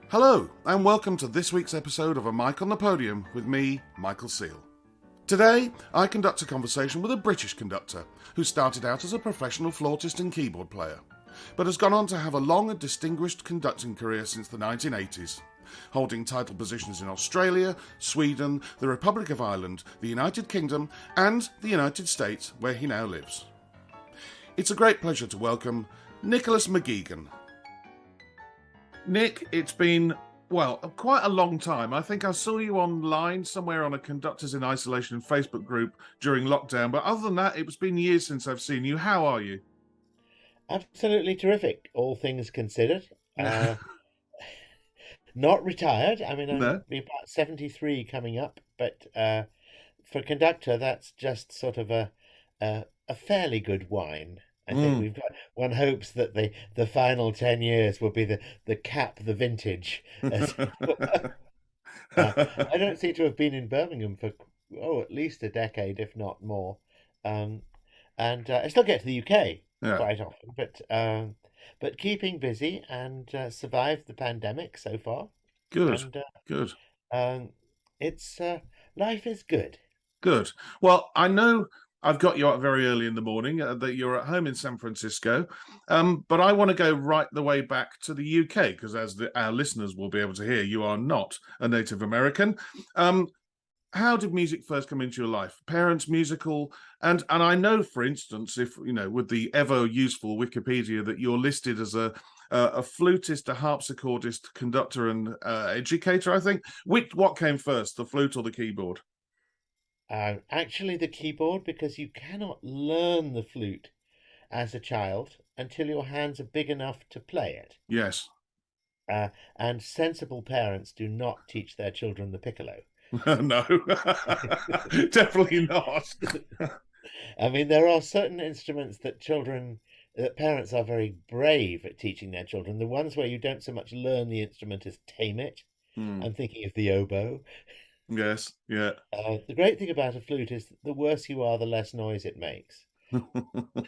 Hello, and welcome to this week's episode of A Mic on the Podium with me, Michael Seal. Today, I conduct a conversation with a British conductor who started out as a professional flautist and keyboard player, but has gone on to have a long and distinguished conducting career since the 1980s, holding title positions in Australia, Sweden, the Republic of Ireland, the United Kingdom, and the United States, where he now lives. It's a great pleasure to welcome Nicholas McGegan. Nick, it's been, quite a long time. I think I saw you online somewhere on a Conductors in Isolation Facebook group during lockdown, but other than that, it's been years since I've seen you. How are you? Absolutely terrific, all things considered. Not retired. I mean, I'm No? be about 73 coming up, but for conductor, that's just sort of a fairly good wine. I think Mm. we've got. One hopes that the final 10 years will be the cap, the vintage. As it were. I don't seem to have been in Birmingham for at least a decade, if not more. Um, and I still get to the UK Yeah, quite often, but keeping busy and survived the pandemic so far, good, and good, um, it's life is good. good. Well, I know I've got you up very early in the morning, that you're at home in San Francisco, but I want to go right the way back to the UK because, as our listeners will be able to hear, you are not a Native American. Um, how did music first come into your life? Parents musical, and I know, for instance, if you know, with the ever useful Wikipedia, that you're listed as a flutist, a harpsichordist, conductor, and educator. I think. What came first, the flute or the keyboard? Actually, the keyboard, because you cannot learn the flute as a child until your hands are big enough to play it. Yes. And sensible parents do not teach their children the piccolo. No, definitely not. I mean, there are certain instruments that parents are very brave at teaching their children. The ones where you don't so much learn the instrument as tame it. Hmm. I'm thinking of the oboe. Yes, yeah. The great thing about a flute is that the worse you are, the less noise it makes.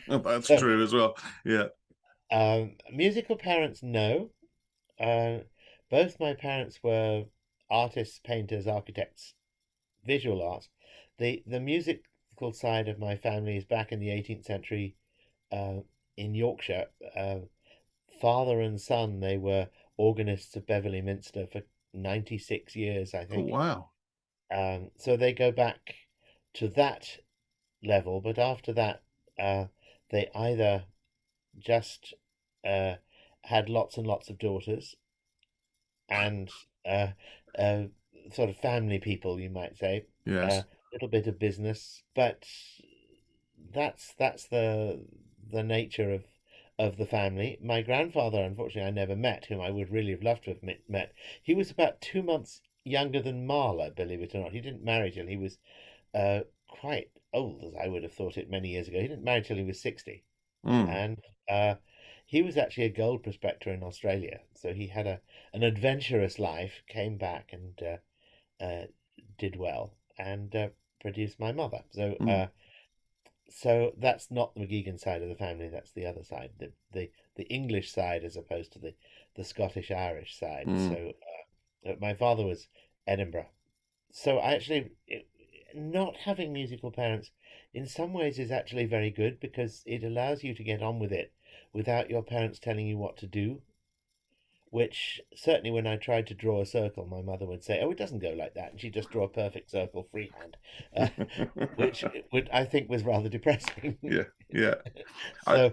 That's So, true as well. Yeah. musical parents know. Uh, both my parents were artists, painters, architects, visual arts. The musical side of my family is back in the 18th century uh, in Yorkshire. Father and son, they were organists of Beverley Minster for 96 years, I Oh, think. wow. So they go back to that level, but after that, they either just uh, had lots and lots of daughters and uh, uh, sort of family people, you might say, a Yes. little bit of business, but that's the nature of the family. My grandfather, unfortunately, I never met, whom I would really have loved to have met. He was about 2 months younger than Marla, believe it or not. He didn't marry till he was uh, quite old, as I would have thought it many years ago. He didn't marry till he was 60, Mm. and he was actually a gold prospector in Australia. So he had an adventurous life, came back and did well, and produced my mother. Mm. So that's not the McGegan side of the family. That's the other side, the English side, as opposed to the Scottish Irish side. Mm. So my father was Edinburgh. So not having musical parents, in some ways, is actually very good because it allows you to get on with it without your parents telling you what to do. Which certainly, when I tried to draw a circle, my mother would say, "Oh, it doesn't go like that," and she'd just draw a perfect circle freehand, uh, which I think was rather depressing. Yeah, yeah. I So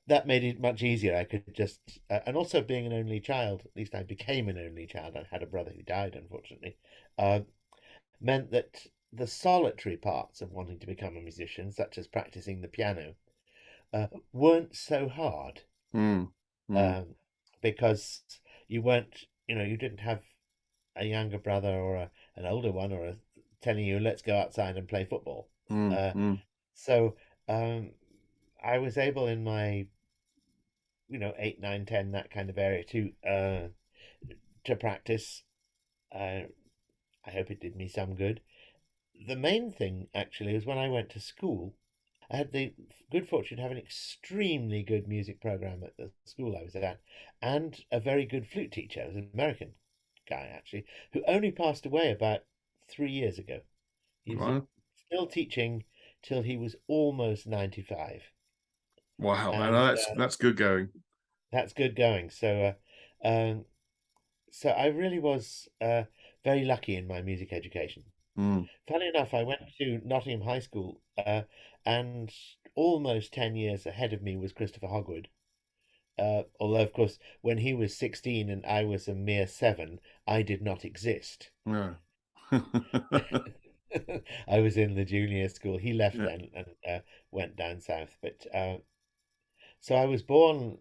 that made it much easier. I could just, and also being an only child, at least I became an only child. I had a brother who died, unfortunately, uh, meant that the solitary parts of wanting to become a musician, such as practicing the piano, weren't so hard. mm. Mm. Um, because you didn't have a younger brother or an older one telling you, let's go outside and play football. Mm. Uh, Mm. so um, I was able in my, 8, 9, 10, that kind of area to practice. Uh, I hope it did me some good. The main thing actually was when I went to school. I had the good fortune to have an extremely good music program at the school I was at, and a very good flute teacher. It was an American. guy actually, who only passed away about 3 years ago. He was Wow, still teaching till he was almost 95, wow, man, and that's good going. that's good going. So I really was very lucky in my music education. Mm. Funny enough, I went to Nottingham High School, and almost 10 years ahead of me was Christopher Hogwood. Although, of course, when he was 16 and I was a mere seven, I did not exist. Yeah. I was in the junior school. He left Yeah. then and went down south. But so I was born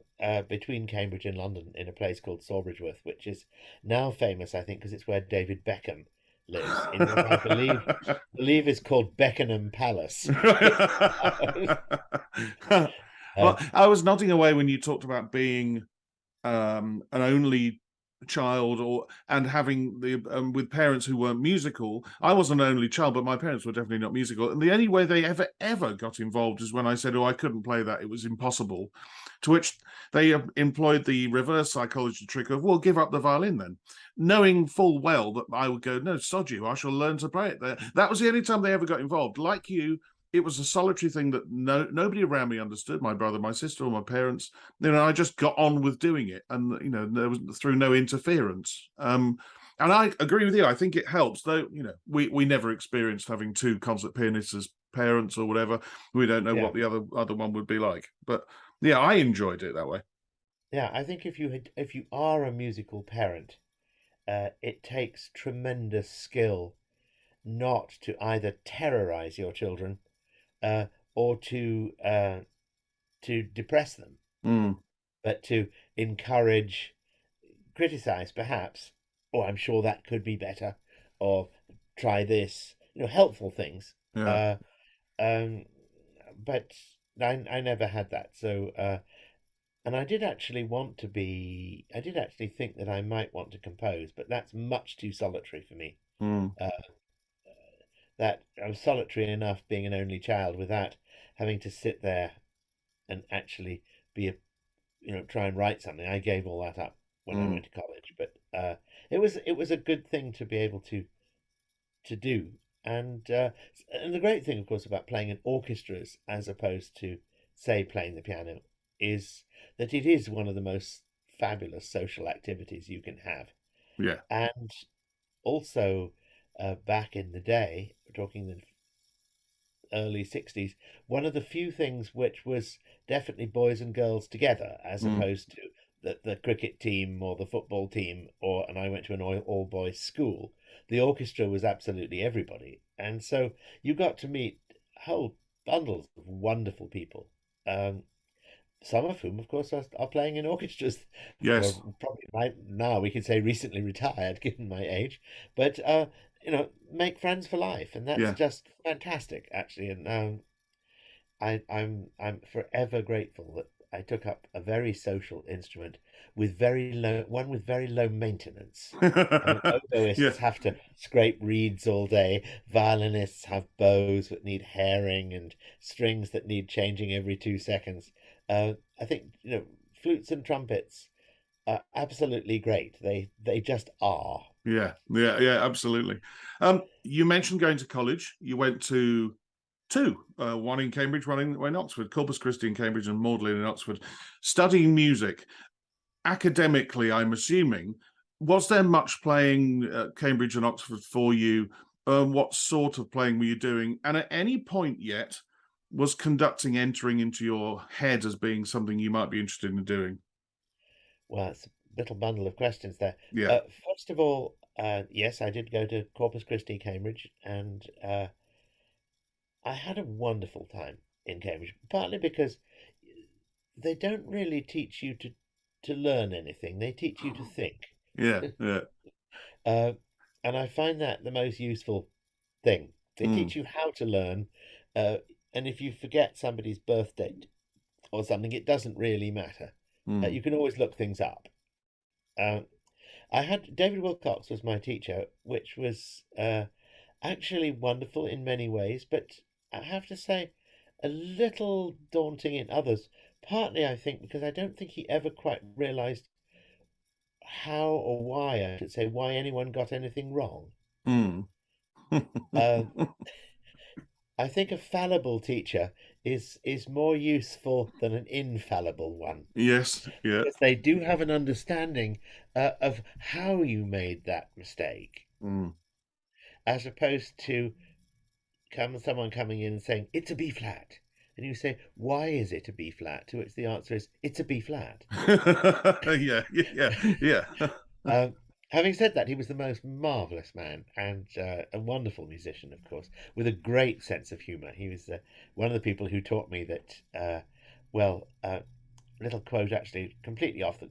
between Cambridge and London in a place called Sawbridgeworth, which is now famous, I think, because it's where David Beckham lives in what I believe is called Beckenham Palace. Well, uh, I was nodding away when you talked about being an only child or and having the with parents who weren't musical. I wasn't an only child, but my parents were definitely not musical. And the only way they ever got involved is when I said, "Oh, I couldn't play that; it was impossible." To which they employed the reverse psychology trick of, "Well, give up the violin then," knowing full well that I would go, "No, sod you! I shall learn to play it." That was the only time they ever got involved. Like you, it was a solitary thing that nobody around me understood. My brother, my sister, or my parents. I just got on with doing it, and there was through no interference. And I agree with you. I think it helps, though. We never experienced having two concert pianists as parents or whatever. We don't know yeah, what the other one would be like, but yeah, I enjoyed it that way. yeah. I think if you are a musical parent, it takes tremendous skill not to either terrorize your children uh, or to depress them, Mm, but to encourage, criticize perhaps, or I'm sure that could be better, or try this, helpful things. yeah. Uh, um, but I never had that. So, and I did actually think that I might want to compose, but that's much too solitary for me. Mm, Uh, that I was solitary enough being an only child without having to sit there and actually be a try and write something. I gave all that up when I mm, went to college, but it was a good thing to be able to do. And the great thing, of course, about playing in orchestras as opposed to, say, playing the piano is that it is one of the most fabulous social activities you can have. yeah. And also, back in the day, we're talking the early 60s, one of the few things which was definitely boys and girls together, as Mm, opposed to the cricket team or the football team, and I went to an all boys school. The orchestra was absolutely everybody. And so you got to meet whole bundles of wonderful people. Um, some of whom, of course, are playing in orchestras, or yes. probably right now we could say recently retired, given my age. But make friends for life, and that's Yeah. just fantastic, actually. And I'm forever grateful that I took up a very social instrument with very low maintenance. I mean, Yeah. oboists have to scrape reeds all day. Violinists have bows that need hairing and strings that need changing every 2 seconds. I think flutes and trumpets are absolutely great. They just are. Yeah. Yeah. Yeah. Absolutely. You mentioned going to college. You went to two, one in Cambridge, one in Oxford, Corpus Christi in Cambridge, and Magdalen in Oxford, studying music. Academically, I'm assuming, was there much playing at Cambridge and Oxford for you? What sort of playing were you doing? And at any point yet, was conducting entering into your head as being something you might be interested in doing? Well, it's a little bundle of questions there. Yeah. First of all, yes, I did go to Corpus Christi, Cambridge, and I had a wonderful time in Cambridge, partly because they don't really teach you to learn anything. They teach you to think. Yeah. Yeah. Uh, and I find that the most useful thing. They Mm, teach you how to learn, uh, and if you forget somebody's birth date or something, it doesn't really matter. mm. You can always look things up. Uh, I had David Wilcox was my teacher, which was actually wonderful in many ways, but I have to say a little daunting in others. Partly, I think, because I don't think he ever quite realized how or why, I should say, why anyone got anything wrong. Mm. Um, I think a fallible teacher is more useful than an infallible one, Yes, yeah. because they do have an understanding of how you made that mistake, Mm. as opposed to someone coming in and saying it's a B flat, and you say, "Why is it a B flat?" To which the answer is, "It's a B flat." Yeah, yeah, yeah. Um, Having said that, he was the most marvelous man and a wonderful musician, of course, with a great sense of humor. He was one of the people who taught me that. Well, little quote actually completely off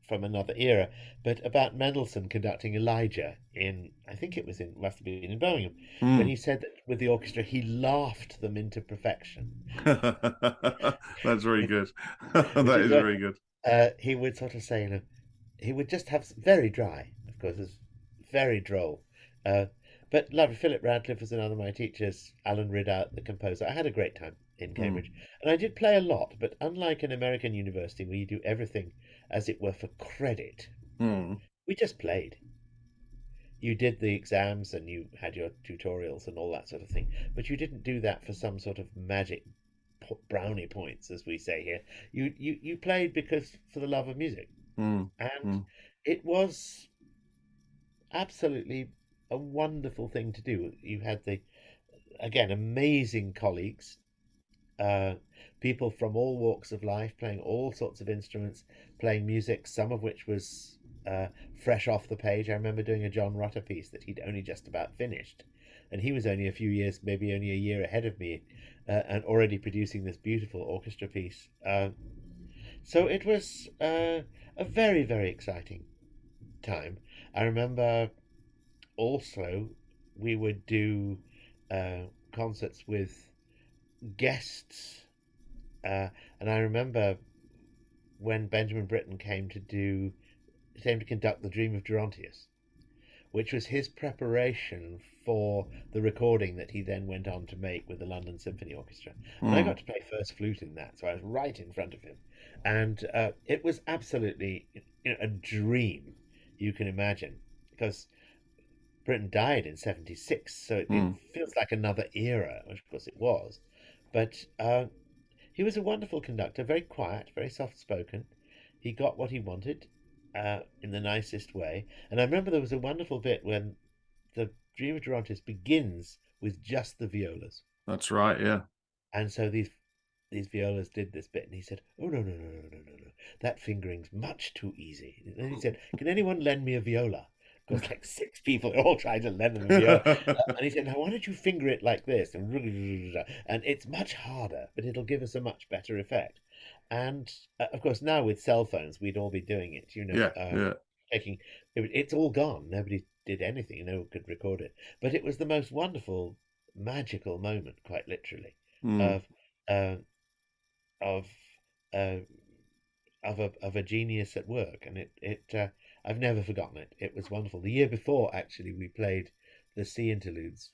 from another era, but about Mendelssohn conducting Elijah in, I think it was in, must have been in Birmingham, when Mm. he said that with the orchestra he laughed them into perfection, That's very which, good. which That is is what very good. he would sort of say, you know, he would just have very dry, of course, it's very droll. Uh, but lovely. Philip Radcliffe was another of my teachers. Alan Ridout, the composer. I had a great time in Mm. Cambridge, and I did play a lot. But unlike an American university where you do everything as it were for credit, Mm. we just played. You did the exams and you had your tutorials and all that sort of thing, but you didn't do that for some sort of magic brownie points, as we say here. You played because for the love of music, Mm. and Mm. it was absolutely a wonderful thing to do. You had the, again, amazing colleagues, uh, people from all walks of life playing all sorts of instruments, playing music, some of which was uh, fresh off the page. I remember doing a John Rutter piece that he'd only just about finished, and he was only a few years, maybe only a year ahead of me, and already producing this beautiful orchestra piece. So it was a very, very exciting time. I remember also we would do uh, concerts with guests, uh, and I remember when Benjamin Britten came to conduct the Dream of Gerontius, which was his preparation for the recording that he then went on to make with the London Symphony Orchestra. And I Mm. got to play first flute in that, so I was right in front of him, and it was absolutely, you know, a dream you can imagine, because Britain died in 76, so it Mm. feels like another era, which of course it was. But he was a wonderful conductor, very quiet, very soft spoken. He got what he wanted in the nicest way. And I remember there was a wonderful bit when the Dream of Gerontius begins with just the violas. That's right, yeah. And so these violas did this bit, and he said, "Oh no, no, no, no, no, no, no! That fingering's much too easy." And then he said, "Can anyone lend me a viola?" Because like six people are all trying to lend them a viola, and he said, "Now why don't you finger it like this?" And it's much harder, but it'll give us a much better effect. And of course, now with cell phones, we'd all be doing it. You know, Yeah, yeah. taking it's all gone. Nobody did anything. No one could record it. But it was the most wonderful, magical moment, quite literally, Mm. of uh, of uh, of a genius at work, and I've never forgotten it. It was wonderful. The year before, actually, we played the sea interludes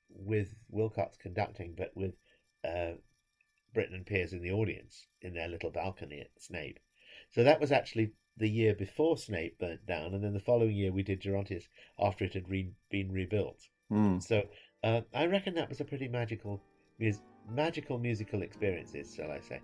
with Wilcox conducting, but with uh, Britton and Piers in the audience in their little balcony at Snape. So that was actually the year before Snape burnt down, and then the following year we did Gerontius after it had been rebuilt. Mm. So I reckon that was a pretty magical musical experiences, shall I say?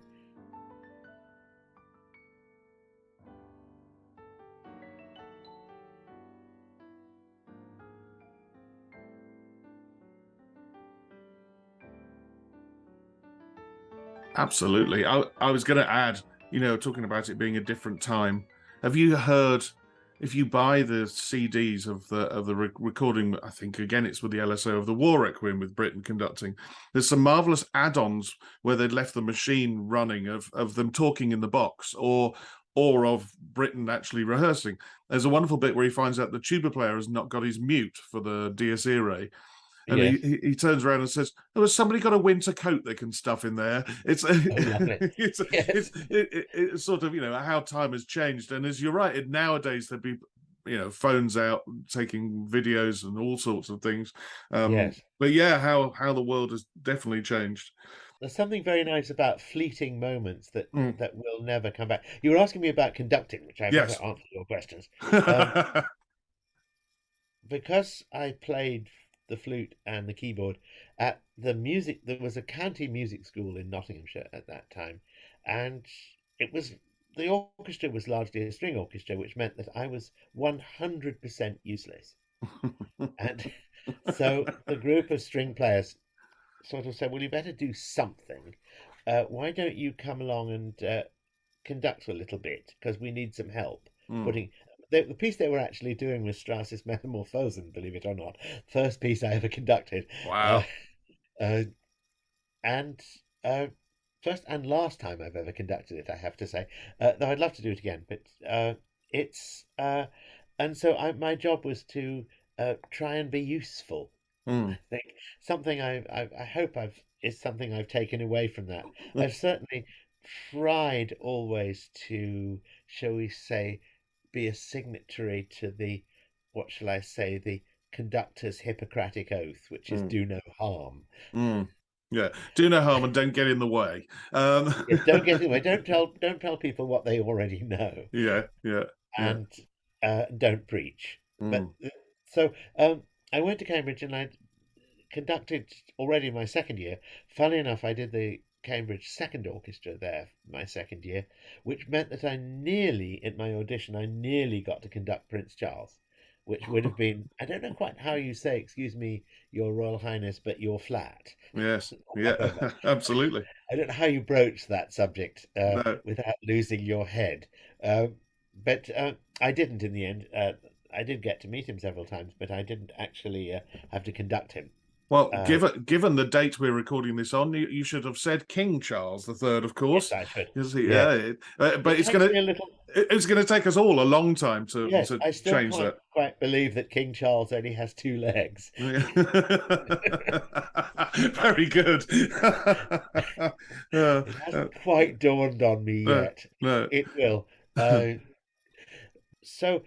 Absolutely. I was going to add, talking about it being a different time. Have you heard, if you buy the CDs of the recording, I think again it's with the LSO of the War Requiem with Britain conducting. There's some marvelous add-ons where they'd left the machine running of them talking in the box or of Britain actually rehearsing. There's a wonderful bit where he finds out the tuba player has not got his mute for the Dies Irae, and Yes. he turns around and says, "Oh, has somebody got a winter coat they can stuff in there?" It's Oh, lovely. Yes. it's sort of how time has changed. And as you're right, nowadays there'd be phones out taking videos and all sorts of things. Yes. But yeah, how the world has definitely changed. there's something very nice about fleeting moments that Mm, will never come back. You were asking me about conducting, which I better yes. answer your questions. Because I played the flute and the keyboard at the music, there was a county music school in Nottinghamshire at that time, and it was the orchestra was largely a string orchestra, which meant that I was 100% useless. And so the group of string players sort of said, "Well, you better do something. Why don't you come along and conduct a little bit because we need some help Mm, putting." The piece they were actually doing was Strauss's Metamorphosen, believe it or not. First piece I ever conducted. Uh, wow. uh, and first and last time I've ever conducted it, I have to say. Though I'd love to do it again, but it's and so my job was to try and be useful. Mm, I think something I hope I've is something I've taken away from that. I've certainly tried always to, shall we say, be a signatory to the, what shall I say, the conductor's Hippocratic oath, which is mm, do no harm. mm. Yeah. Do no harm and don't get in the way. Yes, don't get in the way. Don't tell people what they already know, Yeah, yeah, yeah. and don't preach. But Mm, so I went to Cambridge and I conducted already my second year. Funny enough, I did the Cambridge Second Orchestra there my second year, which meant that in my audition, I nearly got to conduct Prince Charles, which would have been, I don't know quite how you say, excuse me, Your Royal Highness, but you're flat. yes, However, yeah, absolutely. I don't know how you broach that subject No. without losing your head. But I didn't in the end. I did get to meet him several times, but I didn't actually have to conduct him. Well, Uh, given the date we're recording this on, you should have said King Charles the Third, of yes, course. I should. You see, Yeah. yeah, but It takes me a little. it's gonna take us all a long time Yes, to I still change can't that. quite believe that King Charles only has two legs. Very good. Uh, It uh, hasn't quite dawned on me no, yet. no. It will. Uh, so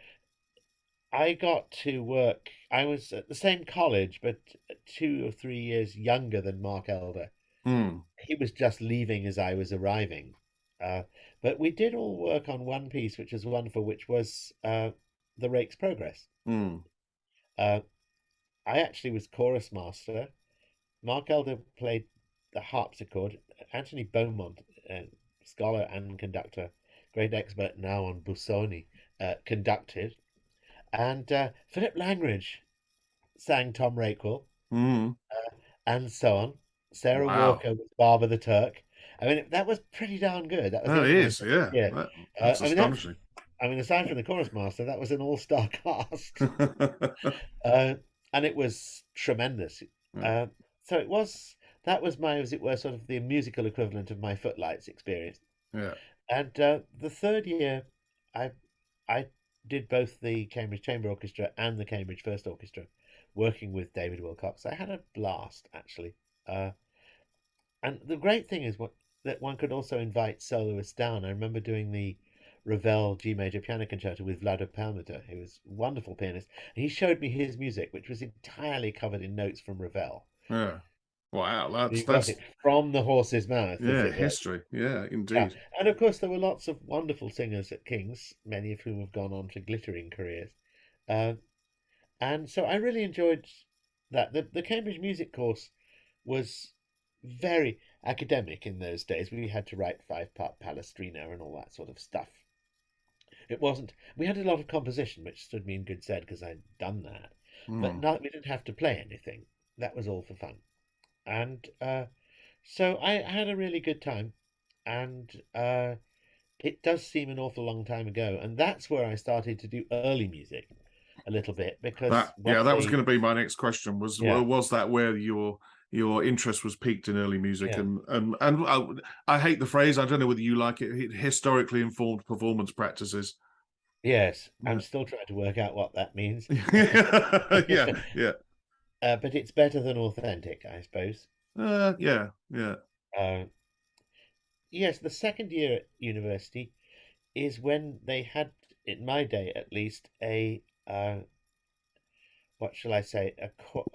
I got to work. I was at the same college, but 2 or 3 years younger than Mark Elder. Mm, He was just leaving as I was arriving. Uh, but we did all work on one piece, which was wonderful, which was The Rake's Progress. mm, Uh, I actually was chorus master. Mark Elder played the harpsichord. Anthony Beaumont, scholar and conductor, great expert now on Busoni, conducted. And Philip Langridge sang Tom Rakewill, mm. and so on. Sarah Wow, Walker was Barber the Turk. I mean, that was pretty darn good. That was the that end of my is, second yeah, year. that's I mean, that's. astonishing. I mean, aside from the chorus master, that was an all-star cast, uh, and it was tremendous. Yeah, Uh, so it was. That was my, as it were, sort of the musical equivalent of my footlights experience. yeah. And the third year, I I did both the Cambridge Chamber Orchestra and the Cambridge First Orchestra, working with David Wilcox. I had a blast actually. Uh, and the great thing is that one could also invite soloists down. I remember doing the Ravel G major piano concerto with Vlado Palmiter, who was a wonderful pianist. And he showed me his music, which was entirely covered in notes from Ravel. Yeah. Wow, You got that's it from the horse's mouth, as yeah, it were. history. Yeah, Yeah, indeed. and of course there were lots of wonderful singers at King's, many of whom have gone on to glittering careers. Uh, and so I really enjoyed that. The Cambridge music course was very academic in those days. We had to write five-part Palestrina and all that sort of stuff. It wasn't. We had a lot of composition, which stood me in good stead because I'd done that, but Mm. not. We didn't have to play anything. That was all for fun, and so I had a really good time, and it does seem an awful long time ago, and that's where I started to do early music a little bit because That one yeah, of that was the going to be my next question. yeah Was that where your interest was peaked in early music? yeah And I hate the phrase. I don't know whether you like it. Historically informed performance practices. yes, I'm Yeah, still trying to work out what that means. yeah, yeah, But it's better than authentic, I suppose. yeah, yeah. Uh, yes, the second year at university is when they had, in my day at least, a what shall I say, a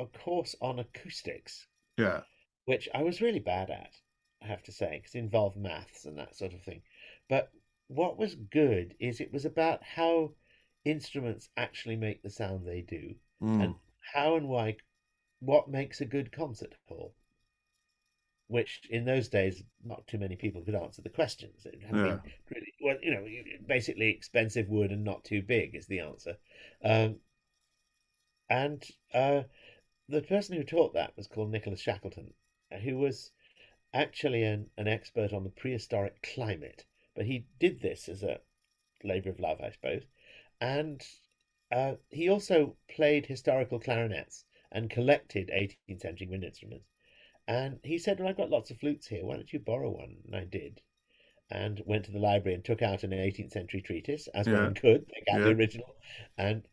course on acoustics, Yeah. which I was really bad at. I have to say, because it involved maths and that sort of thing. But what was good is it was about how instruments actually make the sound they do, and Mm. how and why, what makes a good concert hall, which in those days not too many people could answer the questions. It hadn't Yeah. been really well, basically expensive wood and not too big is the answer. Um, and The person who taught that was called Nicholas Shackleton, who was actually an expert on the prehistoric climate. But he did this as a labour of love, I suppose. And he also played historical clarinets and collected 18th century wind instruments. And he said, well, I've got lots of flutes here. Why don't you borrow one? And I did. And went to the library and took out an 18th century treatise, as Yeah. one could, take out the Yeah. original, and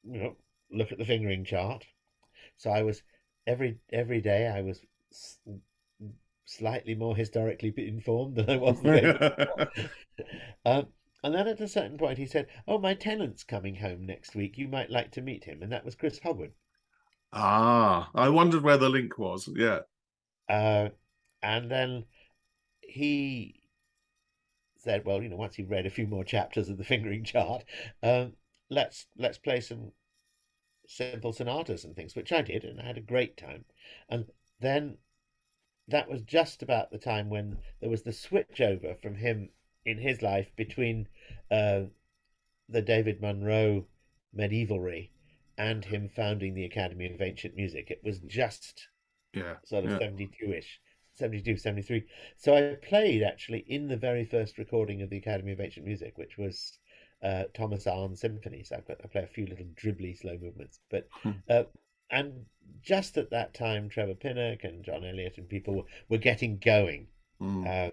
you know, look at the fingering chart. So I was every day I was slightly more historically informed than I was the day before. Um, and then at a certain point he said, "Oh, my tenant's coming home next week. You might like to meet him." And that was Chris Hogwood. Ah, I wondered where the link was. Yeah. Uh, and then he said, "Well, once you've read a few more chapters of the fingering chart, let's play some simple sonatas and things," which I did, and I had a great time. And then that was just about the time when there was the switch over from him in his life between uh, the David Munro medievalry and him founding the Academy of Ancient Music. It was just Yeah. sort of Yeah. 72-ish, 72, 73. So I played actually in the very first recording of the Academy of Ancient Music, which was Thomas Arne symphonies. I play a few little dribbly slow movements, but uh, and just at that time, Trevor Pinnock and John Elliott and people were getting going. Mm. Uh,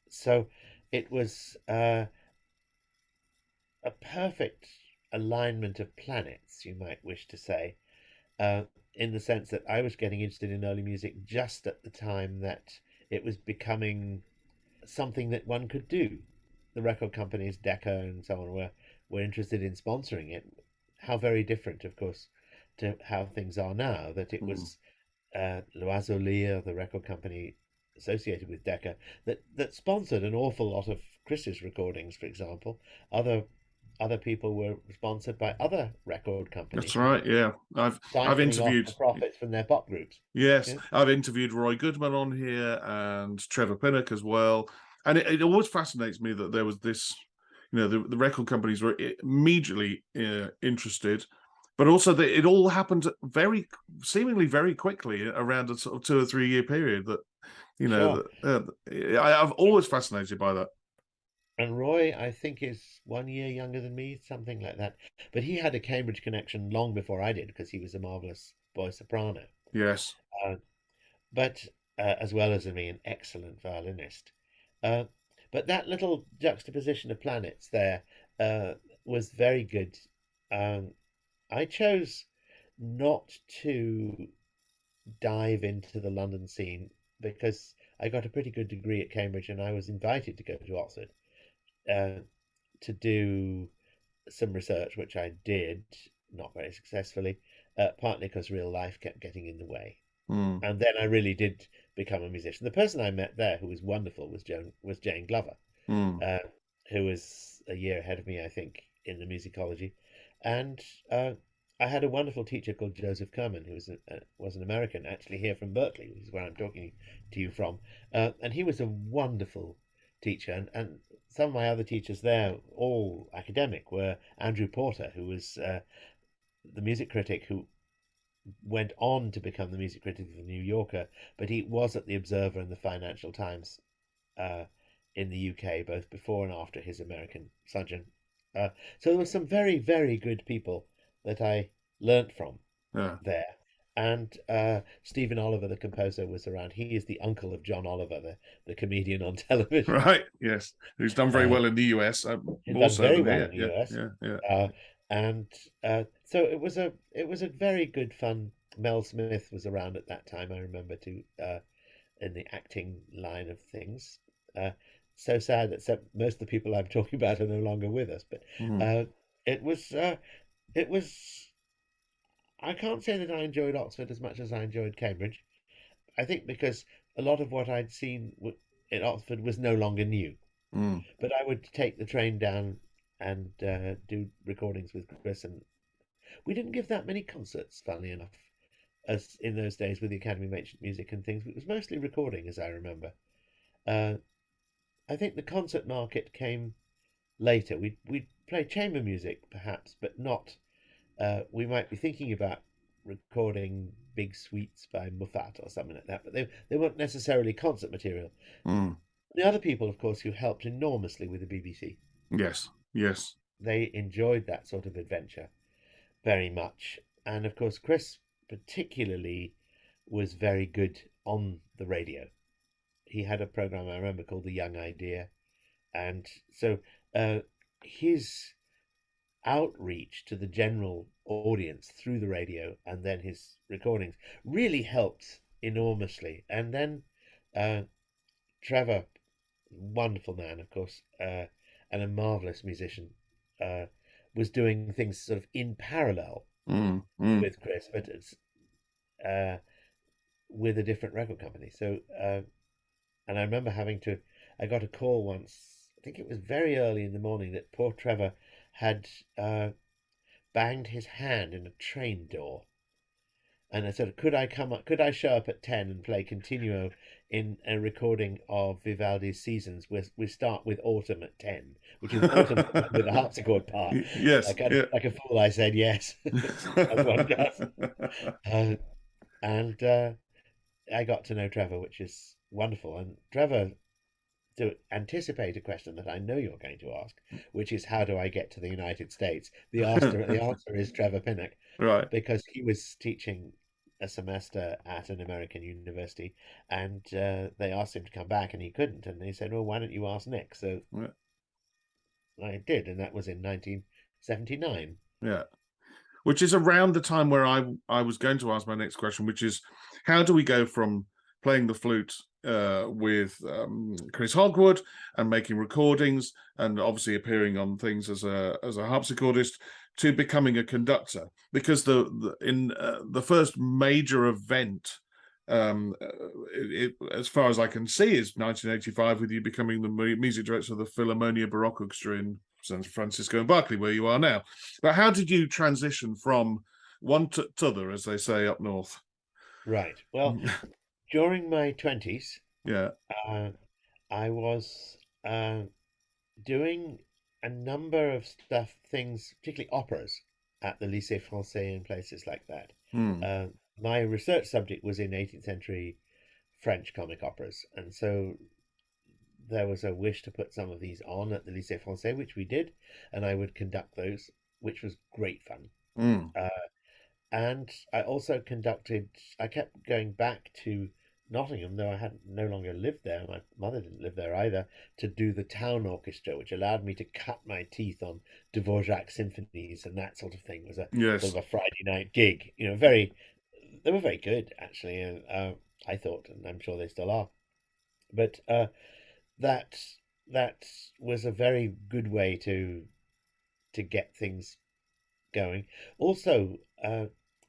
so it was a perfect alignment of planets, you might wish to say, uh, in the sense that I was getting interested in early music just at the time that it was becoming something that one could do. The record companies, Decca and so on, were interested in sponsoring it. How very different, of course, to how things are now. That it Mm. was L'Oiseau Lyre, the record company associated with Decca, that sponsored an awful lot of Chris's recordings, for example. Other people were sponsored by other record That's companies and right. Yeah. I've siphoning off interviewed. the profits from their pop groups. Yes, Yeah, I've interviewed Roy Goodman on here and Trevor Pinnock as well. And it always fascinates me that there was this, the record companies were immediately interested, but also that it all happened seemingly very quickly around a sort of 2 or 3 year period. That sure. I've always fascinated by that. And Roy, I think, is 1 year younger than me, something like that. But he had a Cambridge connection long before I did because he was a marvelous boy soprano. Yes. Uh, but as well as me, an excellent violinist. Uh, but that little juxtaposition of planets there uh, was very good. Um, I chose not to dive into the London scene because I got a pretty good degree at Cambridge and I was invited to go to Oxford uh, to do some research, which I did, not very successfully, partly because real life kept getting in the way. Mm. And then I really did become a musician. The person I met there who was wonderful was Jane Glover, Mm. uh, who was a year ahead of me, I think, in the musicology. And uh, I had a wonderful teacher called Joseph Kerman, who was an American, actually here from Berkeley, which is where I'm talking to you from. And he was a wonderful teacher. And some of my other teachers there, all academic, were Andrew Porter, who was the music critic who went on to become the music critic of the New Yorker, but he was at the Observer and the Financial Times uh, in the UK, both before and after his American sojourn. So there were some very, very good people that I learnt from Yeah. there. And Stephen Oliver, the composer, was around. He is the uncle of John Oliver, the comedian on television. Right. Yes. Who's done very Uh, well in the US, He's more done so very than well here. in the Yeah. US. Yeah. Yeah. Uh, and So it was a very good fun. Mel Smith was around at that time, I remember, too, in the acting line of things. Uh, so sad that most of the people I'm talking about are no longer with us. But Mm. uh, it was it was. I can't say that I enjoyed Oxford as much as I enjoyed Cambridge. I think because a lot of what I'd seen in Oxford was no longer new. Mm. But I would take the train down and do recordings with Chris, and we didn't give that many concerts, funnily enough, as in those days with the Academy of Ancient Music and things. It was mostly recording, as I remember. Uh, I think the concert market came later. We'd play chamber music, perhaps, but not. We might be thinking about recording big suites by Muffat or something like that, but they weren't necessarily concert material. Mm. The other people, of course, who helped enormously with the BBC, Yes, yes. they enjoyed that sort of adventure very much. And of course, Chris particularly was very good on the radio. He had a program I remember called The Young Idea, and so uh, his outreach to the general audience through the radio and then his recordings really helped enormously. And then uh, Trevor, wonderful man, of course, and a marvelous musician, uh, was doing things sort of in parallel Mm. Mm. with Chris, but it's uh, with a different record company. So, and I remember I got a call once. I think it was very early in the morning that poor Trevor had banged his hand in a train door. And I said, could I show up at 10 and play continuo in a recording of Vivaldi's Seasons? We start with Autumn at 10, which is Autumn with a harpsichord part. Yes, yeah. Like a fool, I said yes, as one does. Uh, and I got to know Trevor, which is wonderful. And Trevor, to anticipate a question that I know you're going to ask, which is how do I get to the United States? The answer is Trevor Pinnock, Right. because he was teaching a semester at an American university, and they asked him to come back, and he couldn't. And they said, "Well, why don't you ask Nick?" So Yeah. I did, and that was in 1979. Yeah. Which is around the time where I was going to ask my next question, which is how do we go from playing the flute with Chris Hogwood and making recordings and obviously appearing on things as a harpsichordist to becoming a conductor? Because in the first major event, as far as I can see, is 1985 with you becoming the music director of the Philharmonia Baroque Orchestra in San Francisco and Berkeley, where you are now. But how did you transition from one to t'other, as they say up north? Right. Well, during my 20s, Yeah. uh, I was doing a number of things, particularly operas, at the Lycée Français and places like that. Hmm. My research subject was in 18th century French comic operas, and so there was a wish to put some of these on at the Lycée Français, which we did, and I would conduct those, which was great fun. Hmm. And I also conducted, I kept going back to Nottingham, though I had no longer lived there. My mother didn't live there either, to do the town orchestra, which allowed me to cut my teeth on Dvorak symphonies and that sort of thing. It was a sort Yes. of a Friday night gig. They were very good, actually. And I thought, and I'm sure they still are. But that that was a very good way to get things going. Also,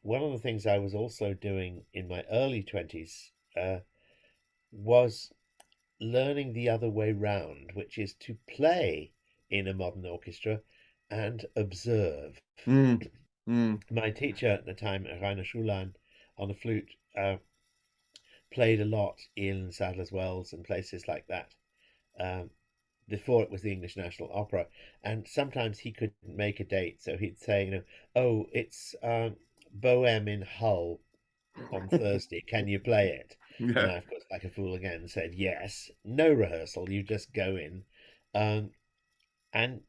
one of the things I was also doing in my early 20s was learning the other way round, which is to play in a modern orchestra and observe. Hmm. Hmm. My teacher at the time, Rainer Schulein, on the flute, played a lot in Sadler's Wells and places like that. Um, Before it was the English National Opera, and sometimes he couldn't make a date, so he'd say, "Oh, it's Bohème in Hull on Thursday. Can you play it?" And Yeah. I, of course, like a fool again, said yes. No rehearsal. You just go in, um, and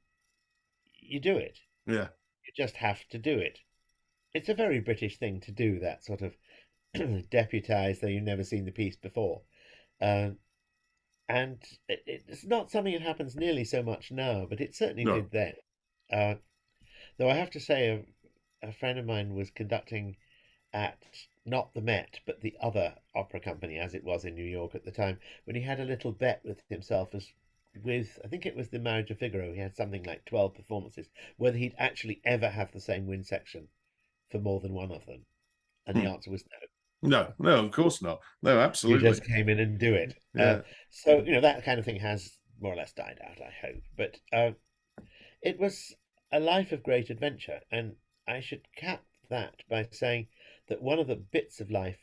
you do it. Yeah. You just have to do it. It's a very British thing to do, that sort of deputise, though you've never seen the piece before. Um, and it's not something that happens nearly so much now, but it certainly No. did then. Uh, though I have to say, a friend of mine was conducting at not the Met, but the other opera company, as it was in New York at the time, when he had a little bet with himself, as with, I think it was the Marriage of Figaro, he had something like 12 performances, whether he'd actually ever have the same wind section for more than one of them. And the Hmm. answer was no. No, no, of course not. No, You absolutely. just came in and do it. Yeah. So, that kind of thing has more or less died out, I hope. But it was a life of great adventure, and I should cap that by saying that one of the bits of life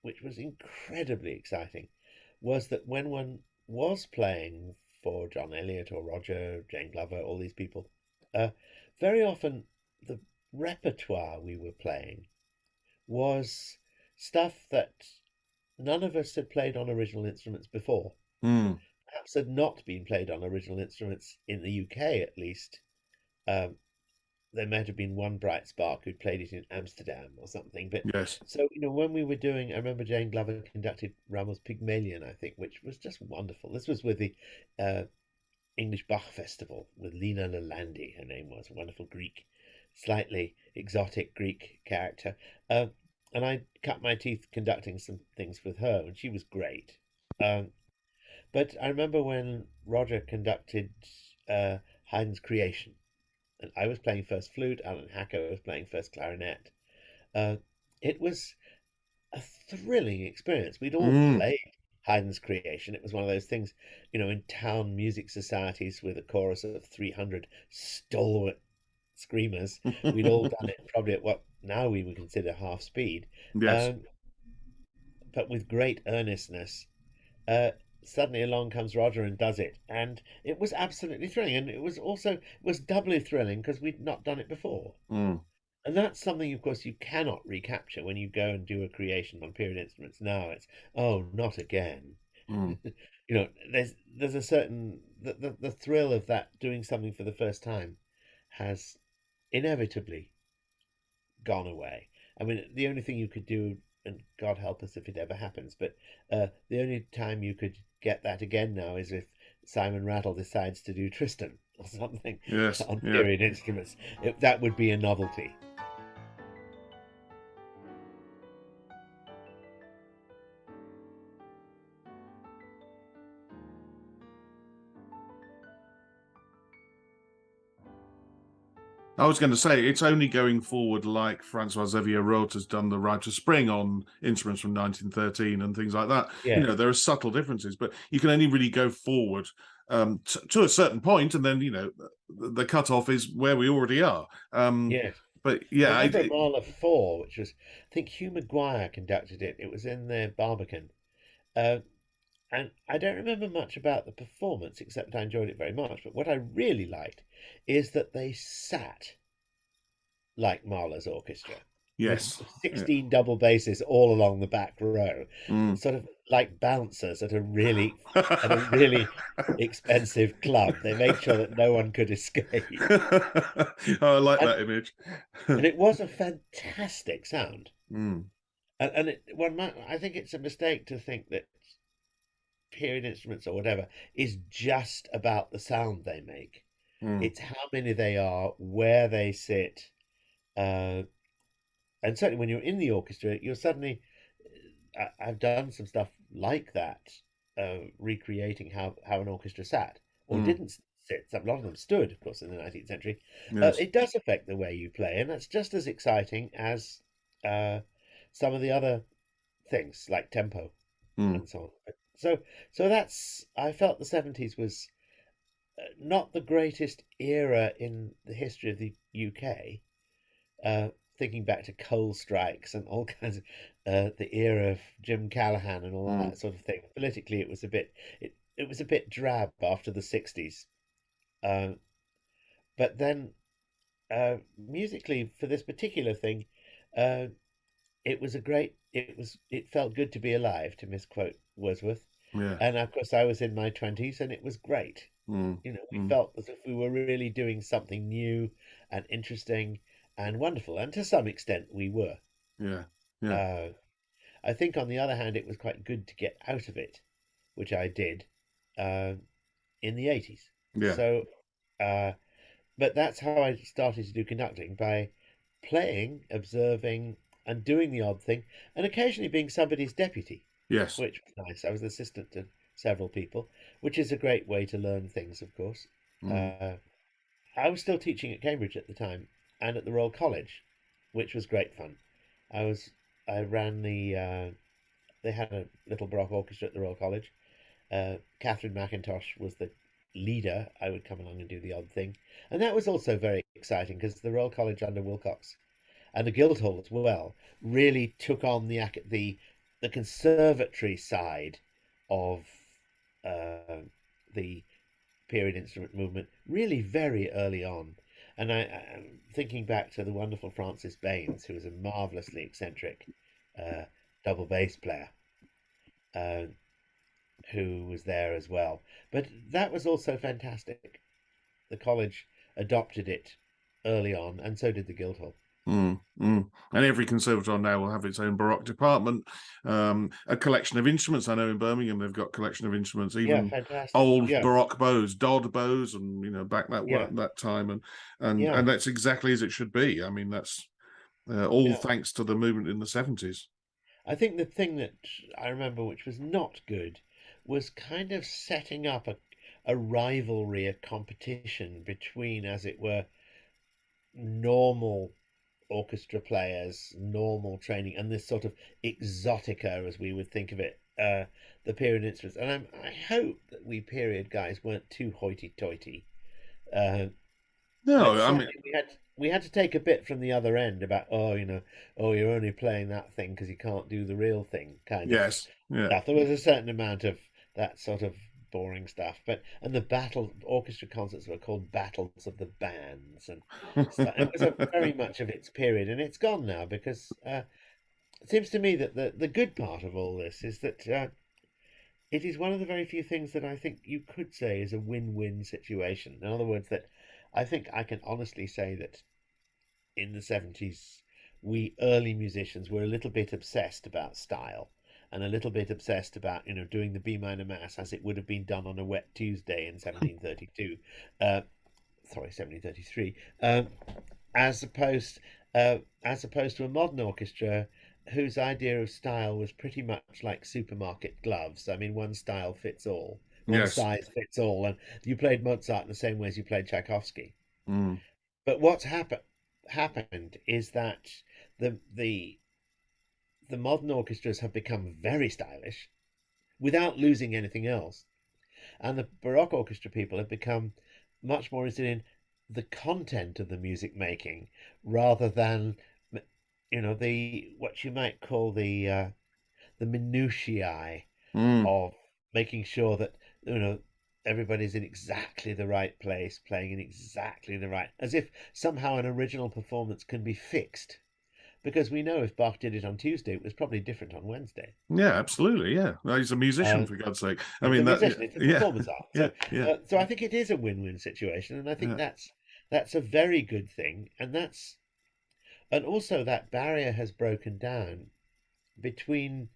which was incredibly exciting was that when one was playing for John Elliott or Roger, Jane Glover, all these people, uh, very often the repertoire we were playing was stuff that none of us had played on original instruments before. Mm, Perhaps had not been played on original instruments in the UK at least. Um, there might have been one bright spark who'd played it in Amsterdam or something. But yes. so, when we were doing, I remember Jane Glover conducted Ramel's Pygmalion, I think, which was just wonderful. This was with the uh, English Bach Festival with Lina Lalandi, her name was, a wonderful Greek, slightly exotic Greek character. Uh, and I cut my teeth conducting some things with her, and she was great. Um, but I remember when Roger conducted Haydn's Creation, and I was playing first flute, Alan Hacker was playing first clarinet. Uh, it was a thrilling experience. We'd all Mm. played Haydn's Creation. It was one of those things, in town music societies with a chorus of 300 stalwart screamers. We'd all done it probably at what now we would consider half speed, Yes. um, but with great earnestness. Uh, Suddenly along comes Roger and does it, and it was absolutely thrilling. And it was doubly thrilling because we'd not done it before. Mm, And that's something, of course, you cannot recapture when you go and do a creation on period instruments now. It's, oh, not again. mm. There's a certain the thrill of that doing something for the first time has inevitably gone away. I mean, the only thing you could do, and God help us if it ever happens, but the only time you could get that again now is if Simon Rattle decides to do Tristan or something Yes. on Yeah. period instruments. That would be a novelty. I was going to say it's only going forward like Francois Xavier Roth has done the Rite of Spring on instruments from 1913 and things like that. Yes, There are subtle differences, but you can only really go forward to a certain point, and then the cutoff is where we already are. yes. But I yeah, remember Mahler 4, which was, I think Hugh Maguire conducted it. It was in the Barbican. Uh, and I don't remember much about the performance, except I enjoyed it very much. But what I really liked is that they sat like Mahler's orchestra, with yes, yeah. 16 double basses all along the back row, Mm. sort of like bouncers at a really expensive club. They made sure that no one could escape. I like And that image. and it was a fantastic sound. Mm, I think it's a mistake to think that period instruments or whatever is just about the sound they make. mm, It's how many they are, where they sit, uh, and certainly when you're in the orchestra, you're suddenly. I've done some stuff like that, recreating how an orchestra sat or mm. didn't sit. A lot of them stood, of course, in the 19th century. Yes. It does affect the way you play, and that's just as exciting as uh, some of the other things like tempo Mm, and so on. So I felt the 70s was not the greatest era in the history of the UK. Uh, Thinking back to coal strikes and all kinds of the era of Jim Callahan and all mm. that sort of thing. Politically, it was a bit drab after the 60s. Uh, but then musically, for this particular thing, uh, it felt good to be alive, to misquote Wordsworth. Yeah. And of course, I was in my 20s and it was great. Mm, We mm. felt as if we were really doing something new and interesting and wonderful. And to some extent, we were. Yeah. Yeah. Uh, I think, on the other hand, it was quite good to get out of it, which I did uh, in the 80s. Yeah. So, uh, but that's how I started to do conducting by playing, observing, and doing the odd thing, and occasionally being somebody's deputy, Yes. which was nice. I was assistant to several people, which is a great way to learn things, of course. Mm. Uh, I was still teaching at Cambridge at the time and at the Royal College, which was great fun. I was I ran they had a little Baroque orchestra at the Royal College. Catherine McIntosh was the leader. I would come along and do the odd thing. And that was also very exciting because the Royal College under Wilcox and the Guildhall as well really took on the conservatory side of the period instrument movement really very early on. And I'm thinking back to the wonderful Francis Baines, who was a marvelously eccentric uh, double bass player, uh, who was there as well. But that was also fantastic. The college adopted it early on, and so did the Guildhall. Mm, mm. And every conservatoire now will have its own Baroque department, a collection of instruments. I know in Birmingham they've got a collection of instruments, Yeah, even fantastic. old Yeah, Baroque bows, Dodd bows, and back yeah, that time, and yeah, that's exactly as it should be. I mean, that's all yeah. thanks to the movement in the 70s. I think the thing that I remember, which was not good, was kind of setting up a rivalry, a competition between, as it were, normal orchestra players, normal training, and this sort of exotica, as we would think of it, the period instruments. And I hope that we period guys weren't too hoity-toity. Uh, but No, I mean, certainly we had to take a bit from the other end about oh you're only playing that thing because you can't do the real thing kind of yes, yeah. stuff. There was a certain amount of that sort of boring stuff, and the battle orchestra concerts were called battles of the bands and stuff. It was a very much of its period, and it's gone now because it seems to me that the good part of all this is that it is one of the very few things that I think you could say is a win-win situation. In other words, that I think I can honestly say that in the 70s, we early musicians were a little bit obsessed about style and a little bit obsessed about, doing the B minor mass as it would have been done on a wet Tuesday in 1732. Sorry, 1733. As opposed as opposed to a modern orchestra whose idea of style was pretty much like supermarket gloves. I mean, one style fits all, one Yes. size fits all, and you played Mozart in the same way as you played Tchaikovsky. Mm. But what's happened is that the the the modern orchestras have become very stylish without losing anything else, and the Baroque orchestra people have become much more interested in the content of the music making rather than the what you might call the minutiae Mm. of making sure that everybody's in exactly the right place, playing in exactly the right, as if somehow an original performance can be fixed. Because we know if Bach did it on Tuesday, it was probably different on Wednesday. Yeah, absolutely. Yeah. Well, he's a musician, Uh, for God's sake. I it's a mean, that, musician, it's a yeah, performance art. yeah, So, yeah, so I think it is a win-win situation, and I think yeah. that's a very good thing, and also that barrier has broken down between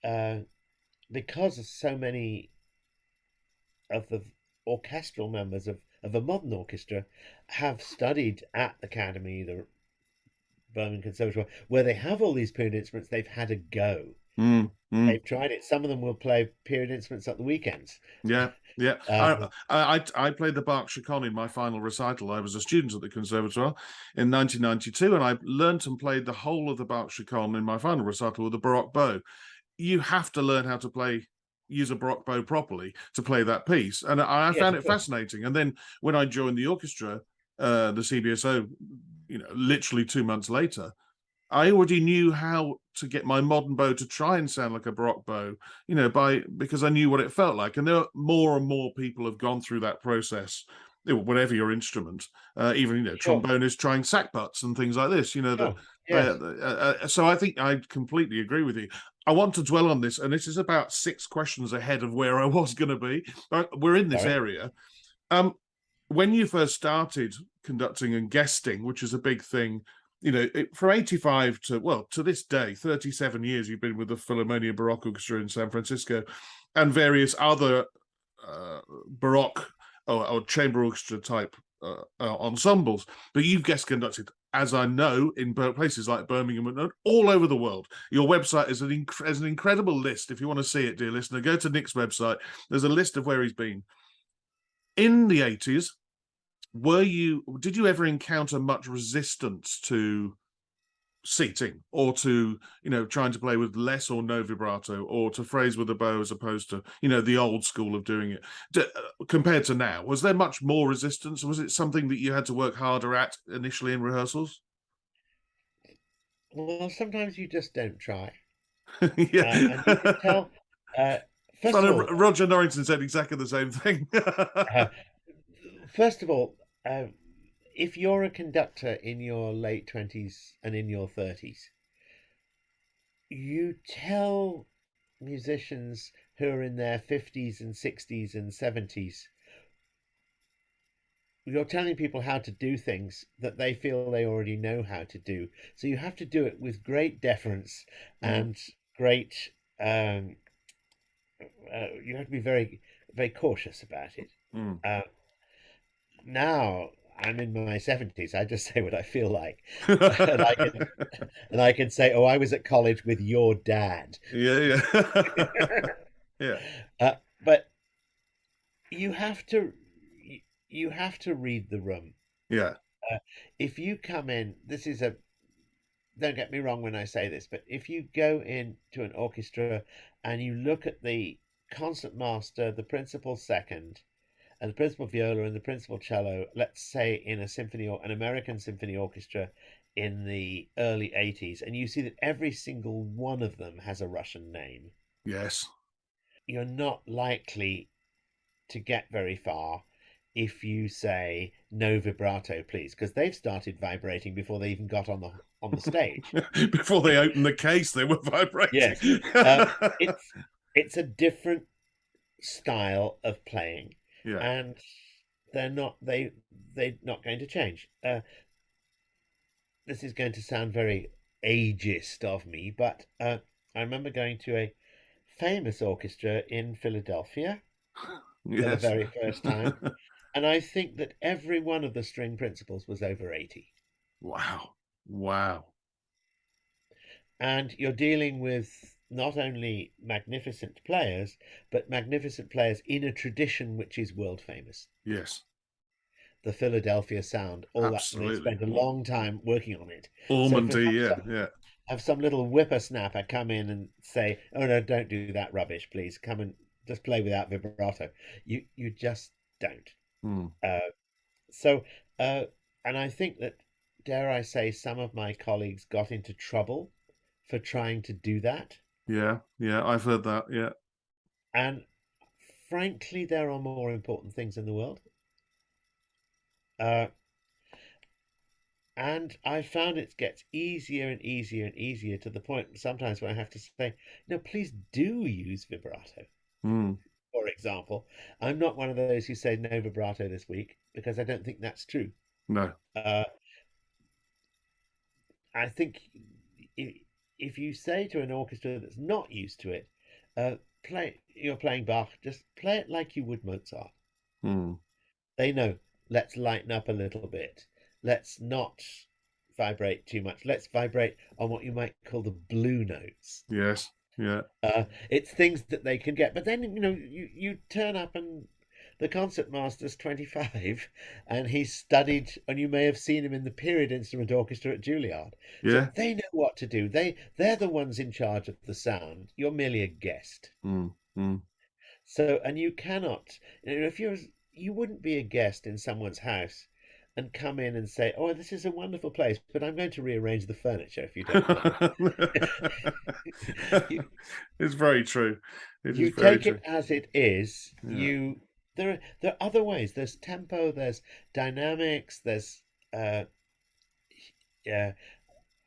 uh, because so many of the orchestral members of a modern orchestra have studied at the Academy, the Birmingham Conservatoire, where they have all these period instruments. They've had a go. Mm, mm. They've tried it. Some of them will play period instruments at the weekends. Yeah, yeah. Uh, I played the Bach Chaconne in my final recital. I was a student at the Conservatoire in 1992, and I learnt and played the whole of the Bach Chaconne in my final recital with a Baroque bow. You have to learn how to use a Baroque bow properly to play that piece, and I yes, found of it course. fascinating. And then when I joined the orchestra, the CBSO, literally 2 months later, I already knew how to get my modern bow to try and sound like a Baroque bow, because I knew what it felt like. And there are more and more people have gone through that process, whatever your instrument, even Sure, trombonists trying sackbuts and things like this. That sure. Yes. so I think I completely agree with you. I want to dwell on this, and this is about 6 questions ahead of where I was going to be. But we're in this Sorry. area. Um, when you first started conducting and guesting, which is a big thing, from 85 to this day, 37 years you've been with the Philharmonia Baroque Orchestra in San Francisco and various other Baroque or chamber orchestra type ensembles. But you've guest conducted, as I know, in places like Birmingham and all over the world. Your website is an incredible list. If you want to see it, dear listener, go to Nick's website. There's a list of where he's been. In the 80s, did you ever encounter much resistance to seating, or to, trying to play with less or no vibrato, or to phrase with a bow as opposed to, the old school of doing it, compared to now? Was there much more resistance? Was it something that you had to work harder at initially in rehearsals? Well, sometimes you just don't try. And you can Yeah. tell, uh, first of Funny, all, Roger Norrington said exactly the same thing. uh, first of all, uh, if you're a conductor in your late 20s and in your 30s, you tell musicians who are in their 50s and 60s and 70s, you're telling people how to do things that they feel they already know how to do. So you have to do it with great deference Mm, and great, um, you have to be very, very cautious about it. mm. Uh, Now I'm in my 70s. I just say what I feel like. And I can and I can say, "Oh, I was at college with your dad." Yeah, yeah. Yeah, But you have to you have to read the room. yeah. Uh, if you come in, this is a don't get me wrong when I say this, but if you go into an orchestra and you look at the concertmaster, the principal second, and the principal viola and the principal cello, let's say in a symphony or an American symphony orchestra in the early 80s, and you see that every single one of them has a Russian name, Yes. you're not likely to get very far if you say no vibrato, please, because they've started vibrating before they even got on the stage. Before they opened the case, they were vibrating. Yes, uh, it's it's a different style of playing, Yeah. and they're not going to change. This is going to sound very ageist of me, but I remember going to a famous orchestra in Philadelphia for the Yes. very first time, and I think that every one of the string principals was over 80. Wow. Wow. And you're dealing with not only magnificent players, but magnificent players in a tradition which is world famous. Yes. The Philadelphia sound, all that, and they've Absolutely. spent a long time working on it. So for Ormondy, yeah, yeah. have some little whippersnapper come in and say, "Oh no, don't do that rubbish, please. Come and just play without vibrato." You just don't. Mm. Uh, so, uh, and I think that, dare I say, some of my colleagues got into trouble for trying to do that. Yeah, yeah, I've heard that, yeah. And frankly, there are more important things in the world. Uh, and I found it gets easier and easier and easier to the point sometimes where I have to say, no, please do use vibrato. Mm. For example, I'm not one of those who say no vibrato this week because I don't think that's true. No. Uh, I think if you say to an orchestra that's not used to it, you're playing Bach, just play it like you would Mozart. Mm. They know, let's lighten up a little bit. Let's not vibrate too much. Let's vibrate on what you might call the blue notes. Yes, yeah. It's things that they can get. But then, you turn up and the concertmaster's 25 and he's studied, and you may have seen him in the period instrument orchestra at Juilliard. So Yeah. they know what to do. They're the ones in charge of the sound. You're merely a guest. Mm. Mm. So, and you cannot, if you wouldn't be a guest in someone's house and come in and say, "Oh, this is a wonderful place, but I'm going to rearrange the furniture if you don't mind." you, It's very true. It is you very take it true. as it is. Yeah. There are other ways. There's tempo. There's dynamics. There's yeah.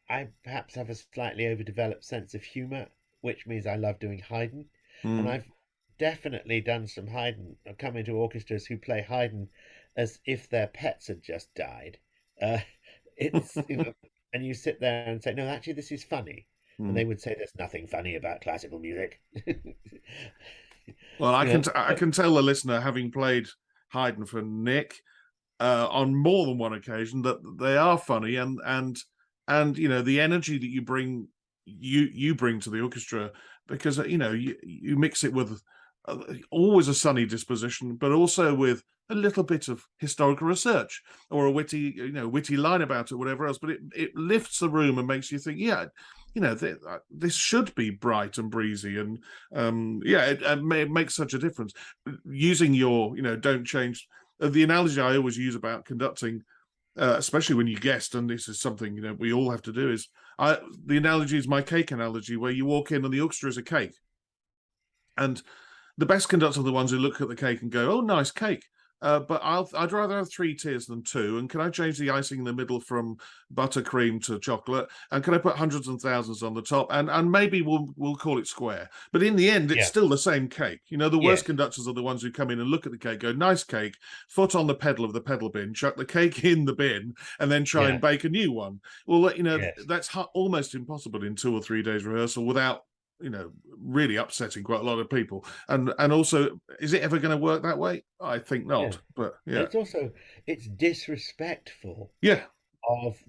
I perhaps have a slightly overdeveloped sense of humor, which means I love doing Haydn, and Mm. I've definitely done some Haydn. I've come into orchestras who play Haydn as if their pets had just died. Uh, it's and you sit there and say, "No, actually, this is funny," and Mm. they would say, "There's nothing funny about classical music." Well, you know, I can tell the listener, having played Haydn for Nick on more than one occasion, that they are funny, and the energy that you bring to the orchestra, because you mix it with always a sunny disposition, but also with a little bit of historical research or a witty, witty line about it, whatever else. But it lifts the room and makes you think, yeah, this should be bright and breezy, and it makes such a difference. Using your, don't change. The analogy I always use about conducting, especially when you guest, and this is something we all have to do, is the analogy is my cake analogy, where you walk in and the orchestra is a cake, and the best conductors are the ones who look at the cake and go, "Oh, nice cake." But I'd rather have 3 tiers than two. And can I change the icing in the middle from buttercream to chocolate? And can I put hundreds and thousands on the top? And maybe we'll call it square. But in the end, it's Yeah. still the same cake. The worst Yes. conductors are the ones who come in and look at the cake, go, "Nice cake," foot on the pedal of the pedal bin, chuck the cake in the bin, and then try Yeah. and bake a new one. Well, Yes. that's almost impossible in 2 or 3 days rehearsal without really upsetting quite a lot of people. And also, is it ever going to work that way? I think Yeah. not. But And yeah, it's disrespectful yeah, of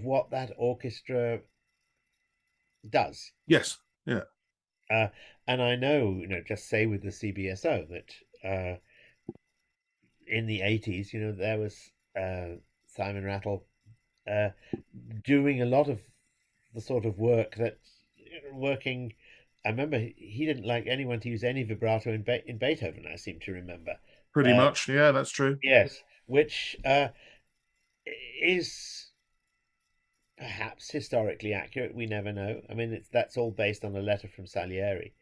what that orchestra does. yes, yeah, Uh, and I know, just say with the CBSO that in the 80s, there was Simon Rattle uh, doing a lot of the sort of work that working. I remember he didn't like anyone to use any vibrato in Beethoven. I seem to remember. pretty Uh, much. Yeah, that's true. yes, which is perhaps historically accurate. We never know. I mean, that's all based on a letter from Salieri.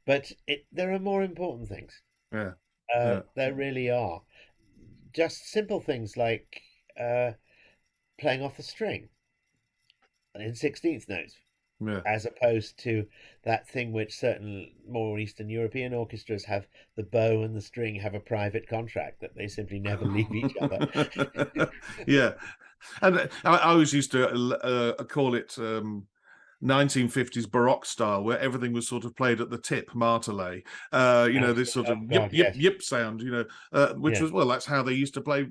But there are more important things. Yeah, yeah, There really are. Just simple things like playing off the string in 16th notes, yeah. as opposed to that thing which certain more Eastern European orchestras have, the bow and the string have a private contract that they simply never leave each other. Yeah, and I always used to call it 1950s Baroque style, where everything was sort of played at the tip, martelé. This sort of Oh yip God, yip yes, yip sound. Which yeah, was, well, that's how they used to play.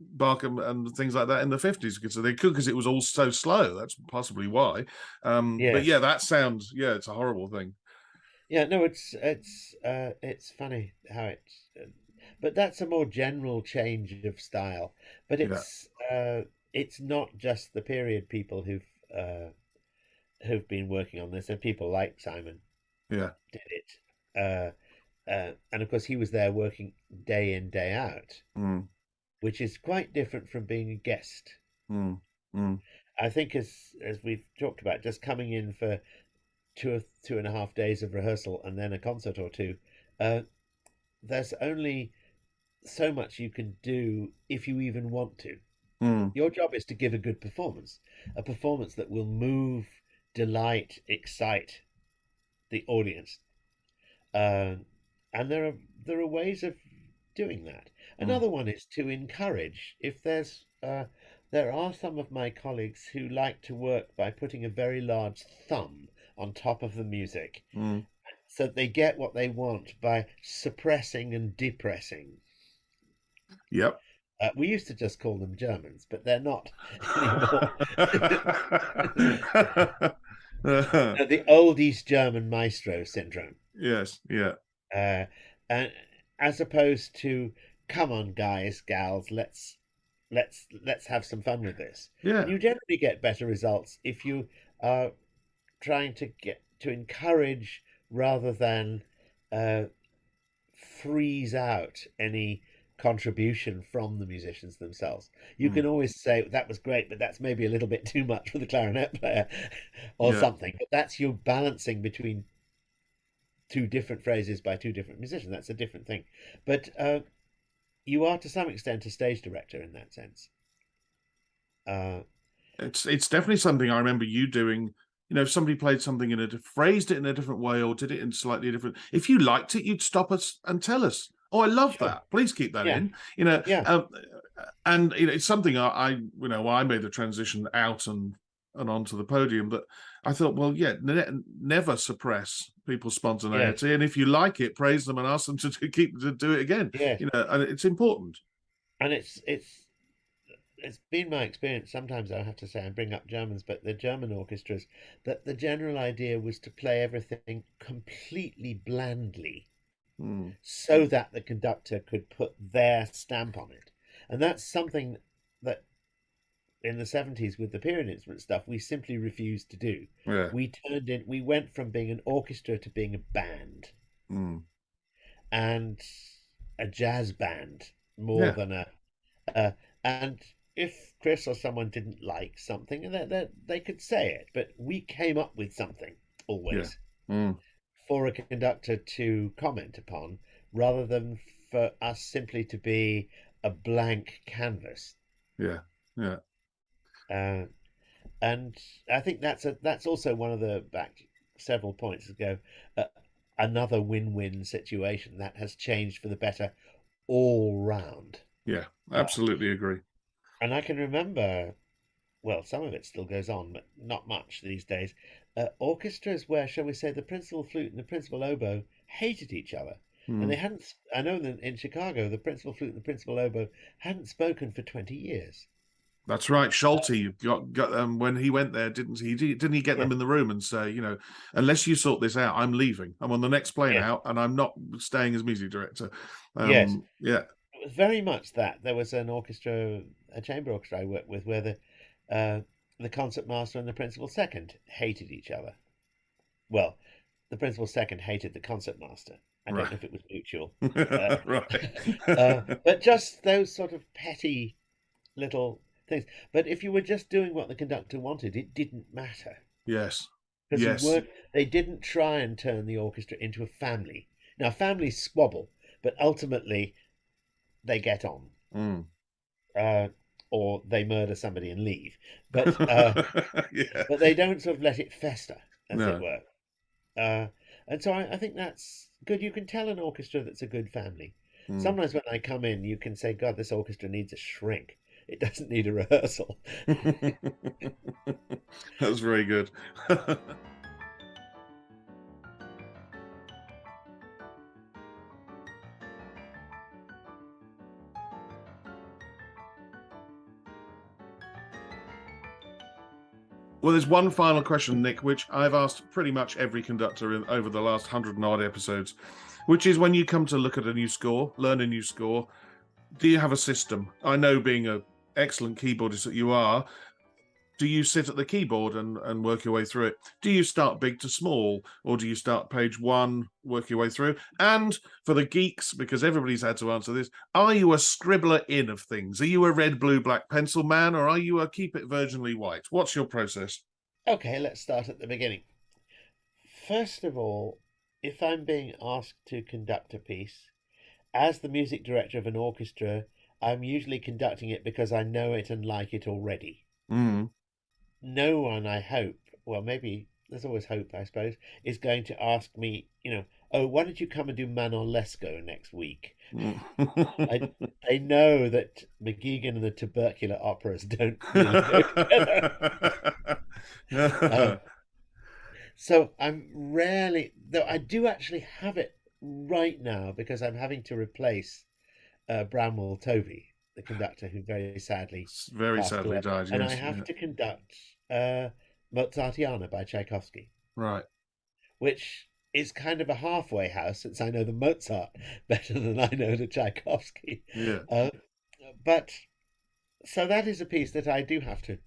Bach and things like that in the 50s, because they could, because it was all so slow. That's possibly why. But yeah, yes, that sound, yeah, it's a horrible thing. yeah. No, it's funny how but that's a more general change of style. But Yeah, it's not just the period people who've been working on this, and people like Simon yeah. did it. And of course, he was there working day in, day out, Mm, which is quite different from being a guest. mm, mm, I think, as we've talked about, just coming in for 2.5 days of rehearsal and then a concert or two, uh, there's only so much you can do if you even want to. mm. Your job is to give a performance that will move, delight, excite the audience. Um, and there are ways of doing that. Mm. Another one is to encourage. If there are some of my colleagues who like to work by putting a very large thumb on top of the music, Mm. so that they get what they want by suppressing and depressing. Yep. We used to just call them Germans, but they're not anymore. The old East German maestro syndrome. Yes. Yeah. Uh, and as opposed to, come on, guys, gals, let's have some fun with this. And Yeah. you generally get better results if you are trying to get to encourage rather than uh, freeze out any contribution from the musicians themselves. You Mm. can always say that was great, but that's maybe a little bit too much for the clarinet player or Yeah. something. But that's you balancing between two different phrases by two different musicians. That's a different thing. But you are to some extent a stage director in that sense. Uh, It's definitely something I remember you doing. If somebody played something phrased it in a different way or did it in slightly different, if you liked it, you'd stop us and tell us. Oh, I love sure. that. Please keep that Yeah. in. Yeah. And it's something I made the transition out and onto the podium. But I thought, well, yeah, never suppress people's Yes. spontaneity, and if you like it, praise them and ask them to do it again. Yes. And it's important. And it's been my experience. Sometimes I have to say I bring up Germans, but the German orchestras, that the general idea was to play everything completely blandly. Mm. so that the conductor could put their stamp on it. And that's something that in the 70s with the period instrument stuff, we simply refused to do. Yeah. We went from being an orchestra to being a band Mm. and a jazz band more Yeah. than a and if Chris or someone didn't like something, they could say it, but we came up with something Yeah. always Mm. for a conductor to comment upon rather than for us simply to be a blank canvas. Yeah. Yeah. Uh, and I think that's also one of the back several points ago, uh, another win-win situation that has changed for the better all round. Yeah. Uh, Absolutely agree. and I can remember, well, some of it still goes on, but not much these days. Orchestras where, shall we say, the principal flute and the principal oboe hated each other, and they Mm. hadn't. I know that in Chicago, the principal flute and the principal oboe hadn't spoken for 20 years. That's right. Schulte got when he went there, didn't he? Didn't he get Yeah, them in the room and say, unless you sort this out, I'm leaving. I'm on the next plane yeah, out, and I'm not staying as music director. yes. Yeah. It was very much that. There was an orchestra, a chamber orchestra I worked with, where the concertmaster and the principal second hated each other. Well, the principal second hated the concertmaster. I don't Right. know if it was mutual, uh, Right. but just those sort of petty little things. But if you were just doing what the conductor wanted, it didn't matter Yes. because you Yes. weren't. They didn't try and turn the orchestra into a family. Now, families squabble, but ultimately they get on. Mm. uh, or they murder somebody and leave. But Yeah. but they don't sort of let it fester, as it No. were. Uh, and so I think that's good. You can tell an orchestra that's a good family. Mm. Sometimes when I come in, you can say, "God, this orchestra needs a shrink. It doesn't need a rehearsal." That's very good. Well, there's one final question, Nick, which I've asked pretty much every conductor over the last 100 and odd episodes, which is when you come to look at a new score, learn a new score, do you have a system? I know, being an excellent keyboardist that you are, do you sit at the keyboard and work your way through it? Do you start big to small, or do you start page one, work your way through? And for the geeks, because everybody's had to answer this, are you a scribbler in of things? Are you a red, blue, black pencil man, or are you a keep it virginally white? What's your process? Okay, let's start at the beginning. First of all, if I'm being asked to conduct a piece, as the music director of an orchestra, I'm usually conducting it because I know it and like it already. Mm. No one, I hope, well, maybe there's always hope, I suppose, is going to ask me, oh, why don't you come and do Manolesco next week? I, they know that McGegan and the tubercular operas don't really go together. Uh, so I'm rarely, though I do actually have it right now because I'm having to replace Bramwell Tovey, the conductor who very sadly Very passed sadly away, died, and I yes. have Yeah. to conduct uh, Mozartiana by Tchaikovsky, Right. which is kind of a halfway house since I know the Mozart better than I know the Tchaikovsky. Yeah. Uh, but so that is a piece that I do have to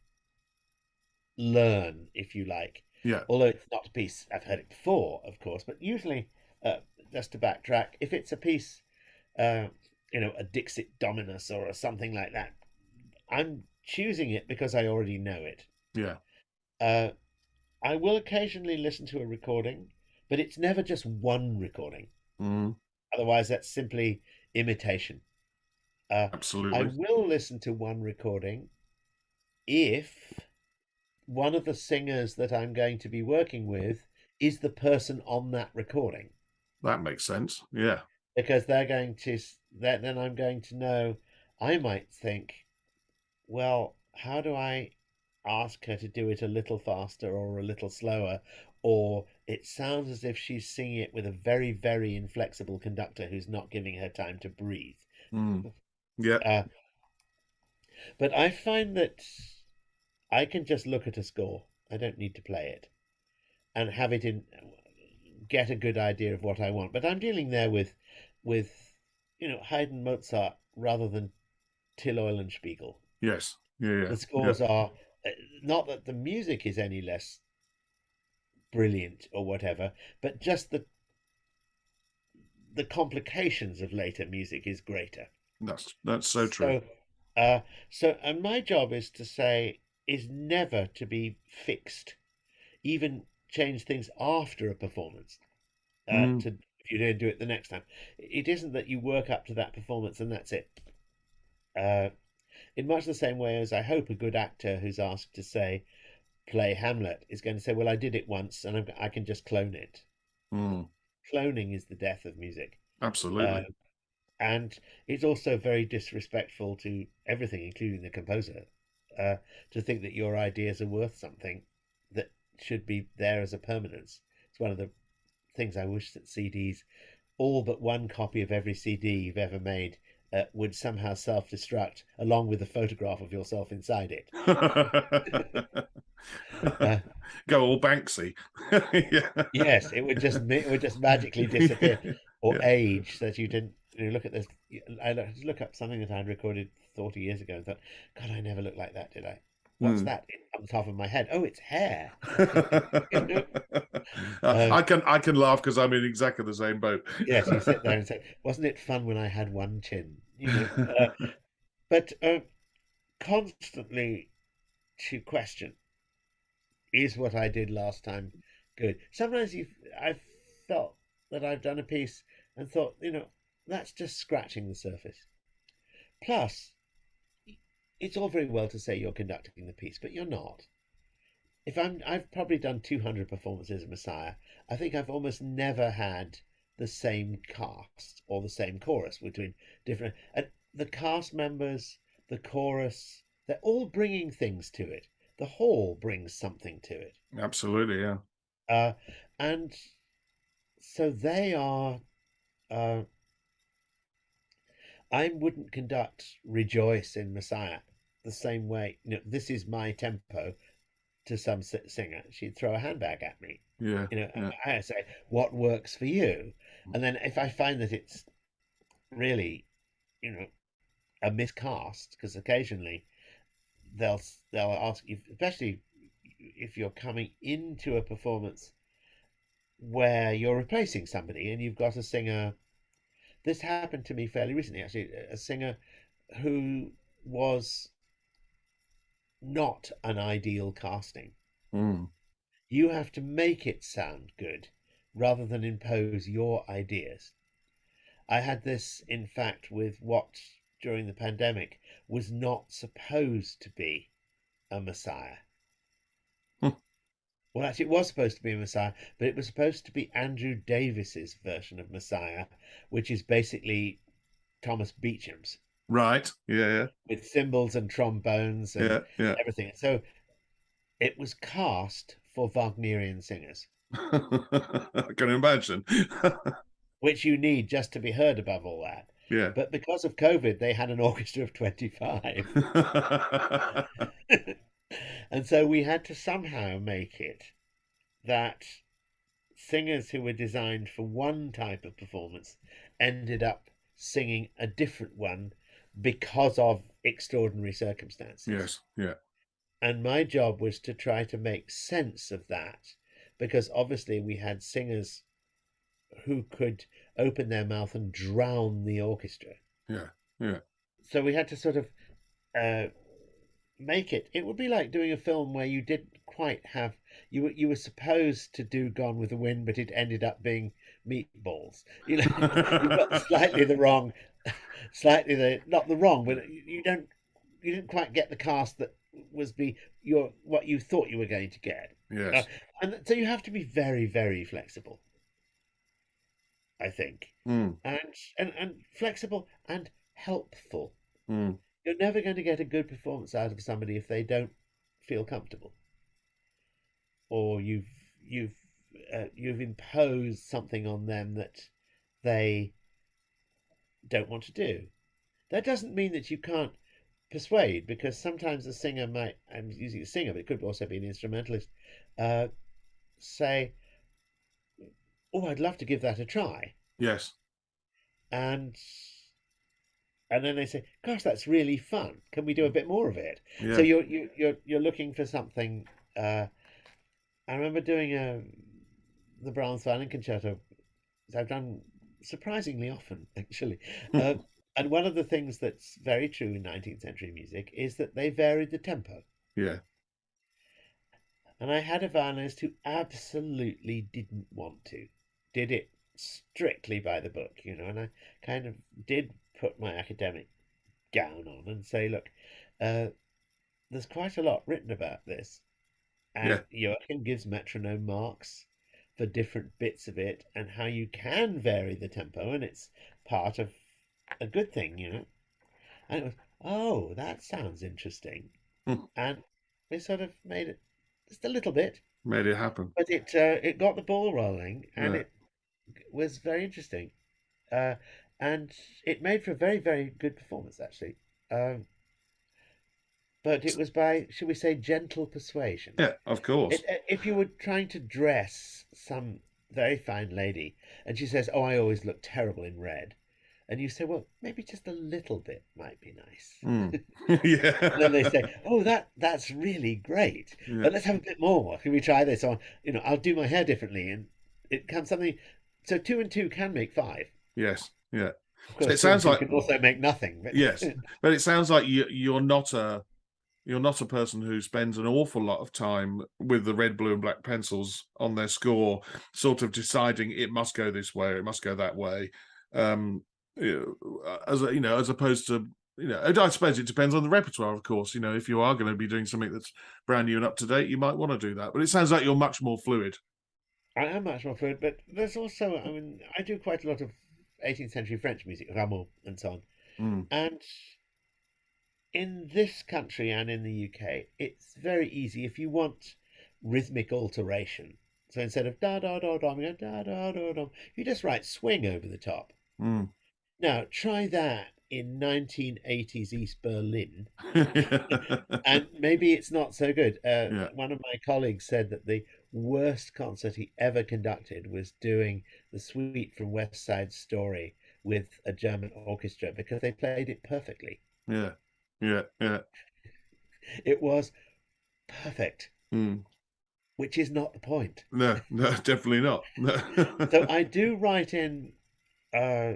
learn, if you like. Yeah. Although it's not a piece I've heard it before, of course, but usually, just to backtrack, if it's a piece, uh, a Dixit Dominus or something like that, I'm choosing it because I already know it. Yeah. Uh, I will occasionally listen to a recording, but it's never just one recording. Mm. Otherwise, that's simply imitation. I Absolutely. will listen to one recording if one of the singers that I'm going to be working with is the person on that recording, That makes sense. Yeah. because they're going to, then I'm going to know. I might think, well, how do I ask her to do it a little faster or a little slower? Or it sounds as if she's singing it with a very, very inflexible conductor who's not giving her time to breathe. Mm. Yeah. Uh, but I find that I can just look at a score. I don't need to play it and have it in get a good idea of what I want. But I'm dealing there with Haydn, Mozart rather than Till Eulenspiegel. Yes. Yeah. Yeah. The Yeah. scores are not that the music is any less brilliant or whatever, but just the complications of later music is greater. That's so true. So, uh, and my job is never to be fixed, even change things after a performance. Mm. To If you don't do it the next time, it isn't that you work up to that performance and that's it. Uh, in much the same way as I hope a good actor who's asked to say play Hamlet is going to say, "Well, I did it once, and I can just clone it." Mm. Cloning is the death of music. Uh, Absolutely. and it's also very disrespectful to everything, including the composer, to think that your ideas are worth something that should be there as a permanence. It's one of the things I wish that CDs, all but one copy of every CD you've ever made, would somehow self-destruct along with a photograph of yourself inside it. Uh, Go all Banksy. Yeah. yes, it would just magically disappear or Yeah. age so that you didn't. Look at this. I look up something that I'd recorded 40 years ago and thought, God, I never looked like that, did I? What's Mm. that on the top of my head? Oh, it's hair. I Um, can laugh because I'm in exactly the same boat. yes, you sit there and say, "Wasn't it fun when I had one chin?" But constantly to question, is what I did last time good? Sometimes I've felt that I've done a piece and thought, that's just scratching the surface. Plus, it's all very well to say you're conducting the piece, but you're not. I've probably done 200 performances of Messiah. I think I've almost never had the same cast or the same chorus between different. And the cast members, the chorus, they're all bringing things to it. The whole brings something to it. Absolutely, yeah. Uh, and so they are. Uh, I wouldn't conduct Rejoice in Messiah the same way. This is my tempo to some singer. She'd throw a handbag at me. Yeah, yeah. I say, what works for you? And then if I find that it's really, you know, a miscast, because occasionally they'll they'll ask you, especially if you're coming into a performance where you're replacing somebody and you've got a singer. This happened to me fairly recently, actually. A singer who was not an ideal casting. Mm. You have to make it sound good rather than impose your ideas. I had this, in fact, with what during the pandemic was not supposed to be a Messiah. Well, actually, it was supposed to be a Messiah, but it was supposed to be Andrew Davis's version of Messiah, which is basically Thomas Beecham's Right. Yeah, with cymbals and trombones and yeah, yeah, everything. So it was cast for Wagnerian singers, yeah. I can imagine. which you need just to be heard above all that. Yeah. But because of COVID, they had an orchestra of 25. And so we had to somehow make it that singers who were designed for one type of performance ended up singing a different one because of extraordinary circumstances. Yes, yeah, And my job was to try to make sense of that because obviously we had singers who could open their mouth and drown the orchestra. yeah, yeah. So we had to sort of uh, make it. It would be like doing a film where you didn't quite have you were supposed to do Gone with the Wind, but it ended up being Meatballs. You've got slightly the wrong, slightly the not the wrong, but you didn't quite get the cast that was be your what you thought you were going to get. Uh, Yes. and so you have to be very, very flexible, I think, Mm, and flexible and helpful. mm. You're never going to get a good performance out of somebody if they don't feel comfortable, or you've imposed something on them that they don't want to do. That doesn't mean that you can't persuade, because sometimes a singer might, I'm using a singer, but it could also be an instrumentalist, say, oh, I'd love to give that a try. Yes. And and then they say, gosh, that's really fun. Can we do a bit more of it? So Yeah. you're looking for something. I remember doing the Brahms Violin Concerto. I've done surprisingly often, actually. Uh, and one of the things that's very true in 19th century music is that they varied the tempo. Yeah. And I had a violinist who absolutely didn't want to, did it strictly by the book, and I kind of did put my academic gown on and say, look, uh, there's quite a lot written about this. Yeah. And Joachim gives metronome marks for different bits of it and how you can vary the tempo, and it's part of a good thing. And it was, oh, that sounds interesting. Hmm. And we sort of made it just a little bit, Made it happen. but it got the ball rolling, and Yeah. it was very interesting. Uh, and it made for a very, very good performance, actually. Um, but it was by, should we say, gentle persuasion. Yeah, of course. If you were trying to dress some very fine lady and she says, "Oh, I always look terrible in red," and you say, "Well, maybe just a little bit might be nice," Mm. and then they Yeah. say, "Oh, that's really great, Yeah. but let's have a bit more. Can we try this on? I'll do my hair differently," and it comes something. So two and two can make five. Yes. Yeah. Of So course, it two and sounds two like can also make nothing. yes, But but it sounds like you're not a person who spends an awful lot of time with the red, blue, and black pencils on their score, sort of deciding it must go this way, or it must go that way. Um, as opposed to I suppose it depends on the repertoire, of course. If you are going to be doing something that's brand new and up to date, you might want to do that. But it sounds like you're much more fluid. I am much more fluid. But there's also, I mean, I do quite a lot of 18th century French music, Rameau and so on. Mm. And in this country and in the UK, it's very easy if you want rhythmic alteration. So instead of da da da da, I'm going da da da da. You just write swing over the top. Mm. Now try that in 1980s East Berlin, and maybe it's not so good. Yeah. One of my colleagues said that the worst concert he ever conducted was doing the suite from West Side Story with a German orchestra because they played it perfectly. Yeah. Yeah. Yeah. It was perfect, Mm. which is not the point. No, no, definitely not. No. So I do write in, uh,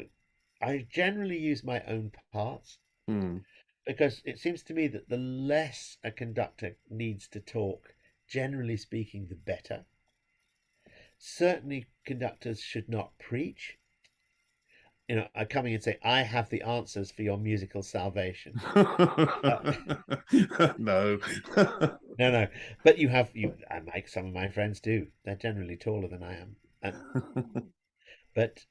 I generally use my own parts Mm. because it seems to me that the less a conductor needs to talk, generally speaking, the better. Certainly, conductors should not preach. Coming and say, I have the answers for your musical salvation. Uh, No. no, no. But some of my friends do. They're generally taller than I am. But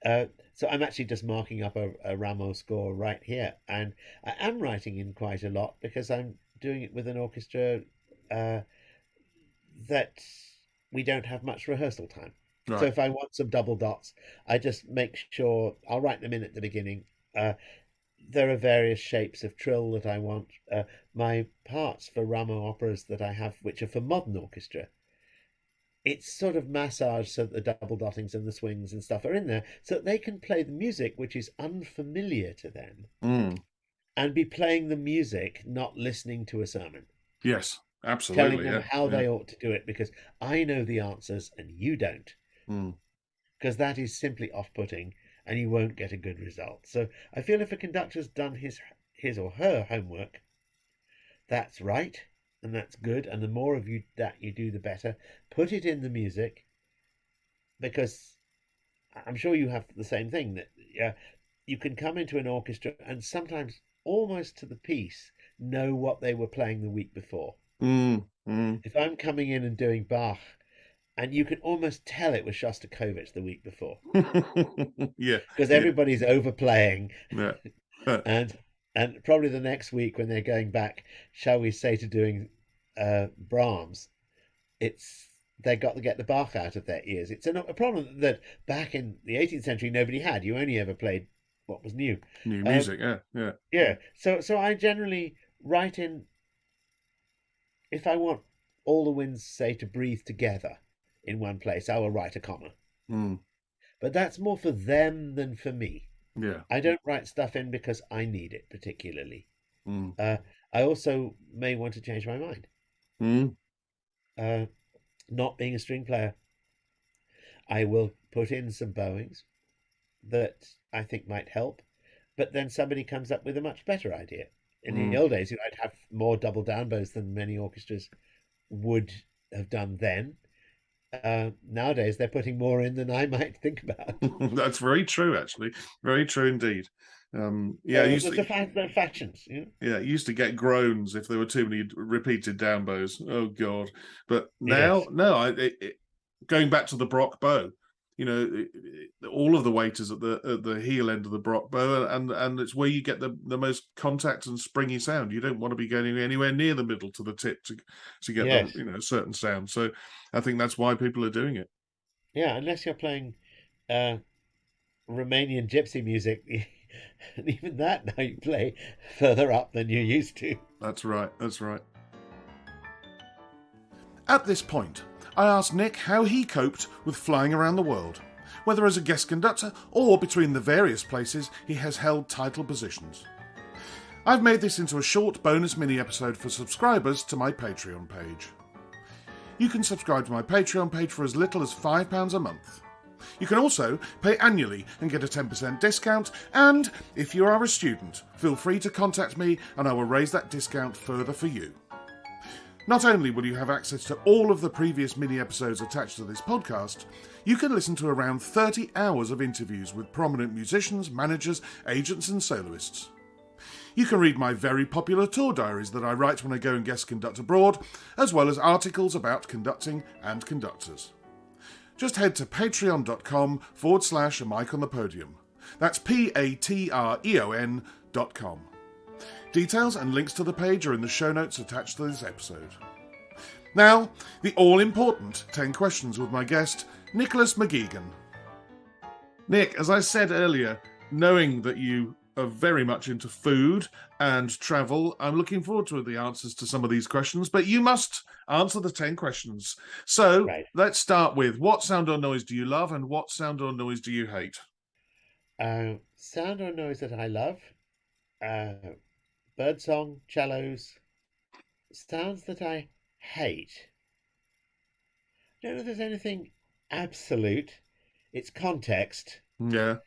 so I'm actually just marking up a Rameau score right here, and I am writing in quite a lot because I'm doing it with an orchestra uh, that we don't have much rehearsal time. So Right. if I want some double dots, I just make sure I'll write them in at the beginning. Uh, there are various shapes of trill that I want. My parts for Rameau operas that I have, which are for modern orchestra, it's sort of massaged so that the double dottings and the swings and stuff are in there so that they can play the music which is unfamiliar to them Mm. and be playing the music, not listening to a sermon, Yes, telling absolutely. them Yeah. how Yeah. they ought to do it because I know the answers and you don't, Mm. because that is simply off-putting and you won't get a good result. So I feel if a conductor's done his or her homework, that's right and that's good, and the more of you that you do, the better. Put it in the music because I'm sure you have the same thing that you can come into an orchestra and sometimes almost to the piece know what they were playing the week before. Mm. Mm. If I'm coming in and doing Bach, and you can almost tell it was Shostakovich the week before Yeah. because Yeah. everybody's overplaying, Yeah. Uh, and probably the next week when they're going back, shall we say, to doing Brahms, it's they got to get the Bach out of their ears. It's a problem that back in the 18th century nobody had. You only ever played what was new. New Um, music. Yeah. Yeah. yeah, so I generally write in if I want all the winds say to breathe together in one place, I will write a comma. Mm. but that's more for them than for me. Yeah. I don't write stuff in because I need it particularly. Mm. Uh, I also may want to change my mind. Mm. Uh, Not being a string player, I will put in some bowings that I think might help, but then somebody comes up with a much better idea. In the Mm. old days, I'd have more double down bows than many orchestras would have done then. Nowadays, they're putting more in than I might think about. That's very true, actually. Very true indeed. Yeah, So there's the factions, you know? yeah, it used to get groans if there were too many repeated down bows. Oh God! But now, Yes, no, going back to the Brock bow, all of the weight is at the heel end of the Brock bow, and it's where you get the most contact and springy sound. You don't want to be going anywhere near the middle to the tip to get the yes, certain sound. So I think that's why people are doing it. yeah. Unless you're playing uh, Romanian gypsy music, and even that now you play further up than you used to. That's right. That's right. At this point, I asked Nick how he coped with flying around the world, whether as a guest conductor or between the various places he has held title positions. I've made this into a short bonus mini episode for subscribers to my Patreon page. You can subscribe to my Patreon page for as little as £5 a month. You can also pay annually and get a 10% discount, and if you are a student, feel free to contact me and I will raise that discount further for you. Not only will you have access to all of the previous mini episodes attached to this podcast, you can listen to around 30 hours of interviews with prominent musicians, managers, agents and soloists. You can read my very popular tour diaries that I write when I go and guest conduct abroad, as well as articles about conducting and conductors. Just head to patreon.com/a mic on the podium. That's patreon.com. Details and links to the page are in the show notes attached to this episode. Now, the all-important 10 questions with my guest, Nicholas McGegan. Nick, as I said earlier, knowing that you are very much into food and travel, I'm looking forward to the answers to some of these questions, but you must answer the 10 questions. So Right. let's start with, what sound or noise do you love and what sound or noise do you hate? Sound or noise that I love? Birdsong, cellos. Sounds that I hate. I don't know if there's anything absolute. It's context Yeah.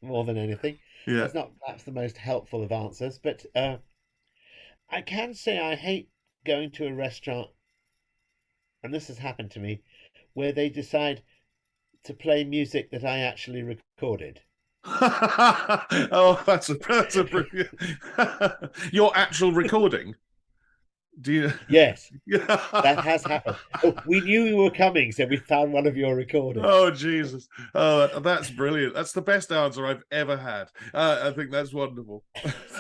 more than anything. Yeah. That's not perhaps the most helpful of answers, but I can say I hate going to a restaurant, and this has happened to me, where they decide to play music that I actually recorded. Oh, that's a brilliant. Your actual recording. Do you? Yes, that Yeah. has happened. Oh, we knew you were coming, so we found one of your recordings. Oh Jesus! Oh, that's brilliant. That's the best answer I've ever had. I think that's wonderful.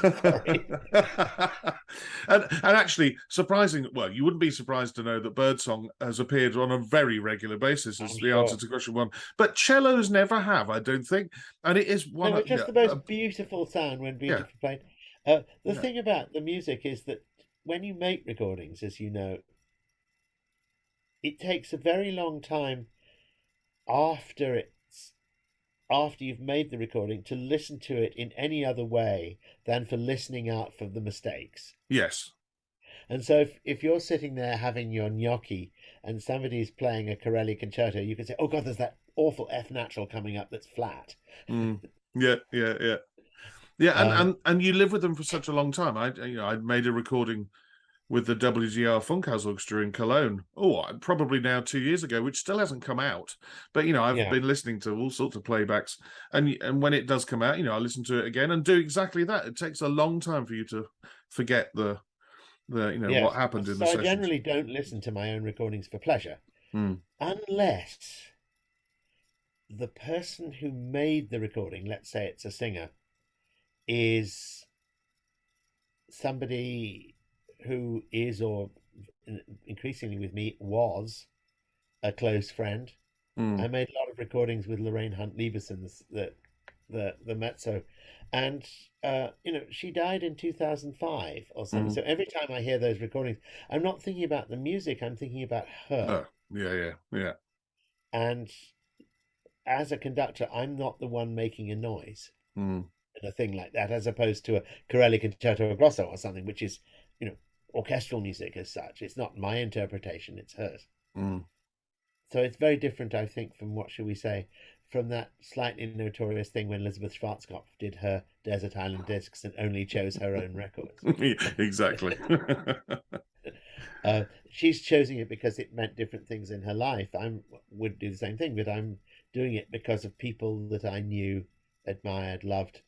Sorry. And actually, surprising. Well, you wouldn't be surprised to know that birdsong has appeared on a very regular basis as I'm the answer sure. to question one. But cellos never have, I don't think. And it is one No, of it's just the most beautiful sound when yeah, beautifully played. The yeah. thing about the music is that when you make recordings, as you know, it takes a very long time after after you've made the recording to listen to it in any other way than for listening out for the mistakes. Yes. And so if you're sitting there having your gnocchi and somebody's playing a Corelli concerto, you can say, oh God, there's that awful F natural coming up that's flat. Mm. Yeah, yeah, yeah. Yeah, Um, and you live with them for such a long time. I made a recording with the WGR Funkhaus Orchestra in Cologne. Oh, probably now 2 years ago, which still hasn't come out. But I've yeah, been listening to all sorts of playbacks, and when it does come out, I listen to it again and do exactly that. It takes a long time for you to forget the what yes. happened in the So I sessions. generally don't listen to my own recordings for pleasure, Mm. unless the person who made the recording, let's say it's a singer, is somebody who is, or increasingly with me, was a close friend. I Mm. made a lot of recordings with Lorraine Hunt Lieberson, the mezzo, and she died in 2005 or something. Mm. So every time I hear those recordings, I'm not thinking about the music. I'm thinking about her. Oh, yeah, yeah, yeah. And as a conductor, I'm not the one making a noise Mm, in a thing like that, as opposed to a Corelli Concerto Grosso or something, which is, you know, orchestral music as such. It's not my interpretation, it's hers. mm. So it's very different, I think, from what should we say, from that slightly notorious thing when Elizabeth Schwarzkopf did her Desert Island Discs and only chose her own records. Yeah, exactly. She's choosing it because it meant different things in her life. I would do the same thing, but I'm doing it because of people that I knew, admired, loved,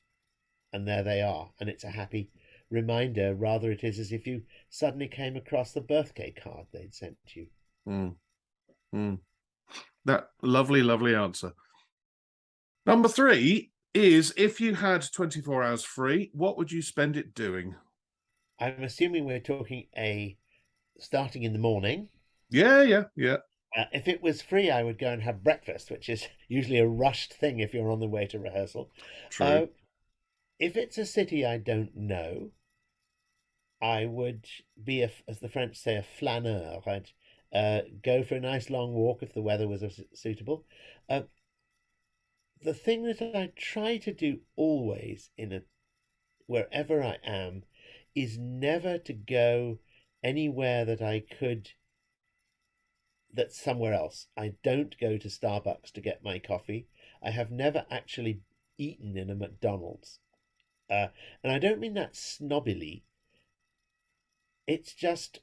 and there they are. And it's a happy reminder. Rather, it is as if you suddenly came across the birthday card they'd sent you. Mm, mm. That lovely, lovely answer. Number three is if you had 24 hours free, what would you spend it doing? I'm assuming we're talking a starting in the morning. Yeah, yeah, yeah. If it was free, I would go and have breakfast, which is usually a rushed thing if you're on the way to rehearsal. True. Uh, if it's a city I don't know, I would be, as the French say, a flaneur. I'd go for a nice long walk if the weather was suitable. Uh, the thing that I try to do always wherever I am is never to go anywhere that's somewhere else. I don't go to Starbucks to get my coffee. I have never actually eaten in a McDonald's. And I don't mean that snobbily. It's just,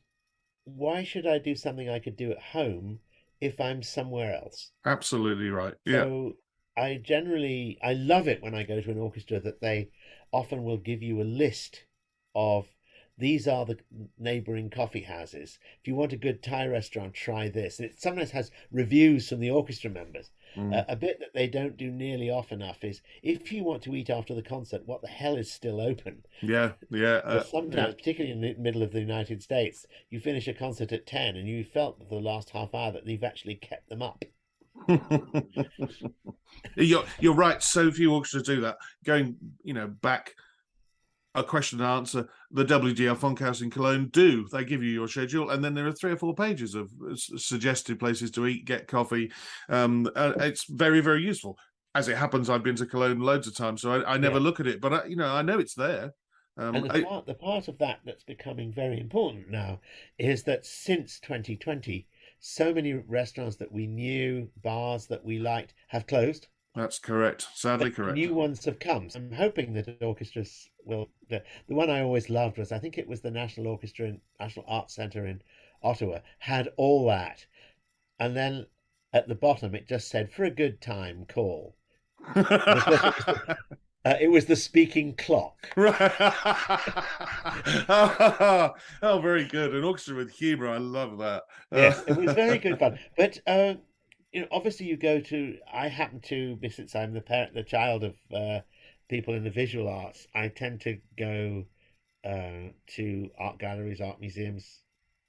why should I do something I could do at home if I'm somewhere else? Absolutely right. Yeah. So I love it when I go to an orchestra that they often will give you a list of these are the neighboring coffee houses. If you want a good Thai restaurant, try this. And it sometimes has reviews from the orchestra members. Mm. A bit that they don't do nearly off enough is if you want to eat after the concert, what the hell is still open? Yeah, yeah, Because yeah. sometimes, particularly in the middle of the United States, you finish a concert at 10 and you felt for the last half hour that they've actually kept them up. You're right. So few orchestras do that. Going, back a question and answer. The WDR Funkhouse in Cologne do. They give you your schedule, and then there are 3 or 4 pages of suggested places to eat, get coffee. It's very, very useful. As it happens, I've been to Cologne loads of times, so I never Yeah. look at it, but I know it's there. And I the part of that that's becoming very important now is that since 2020, so many restaurants that we knew, bars that we liked, have closed, That's correct. Sadly but correct. new ones have come. So I'm hoping that orchestras will. The one I always loved was, I think it was the National Orchestra and National Arts Centre in Ottawa, had all that. And then at the bottom, it just said, for a good time, call. And of course, it was the speaking clock. Oh, very good. An orchestra with humor. I love that. Yes, it was very good fun. But obviously, you go to. I happen to, since I'm the child of people in the visual arts, I tend to go to art galleries, art museums,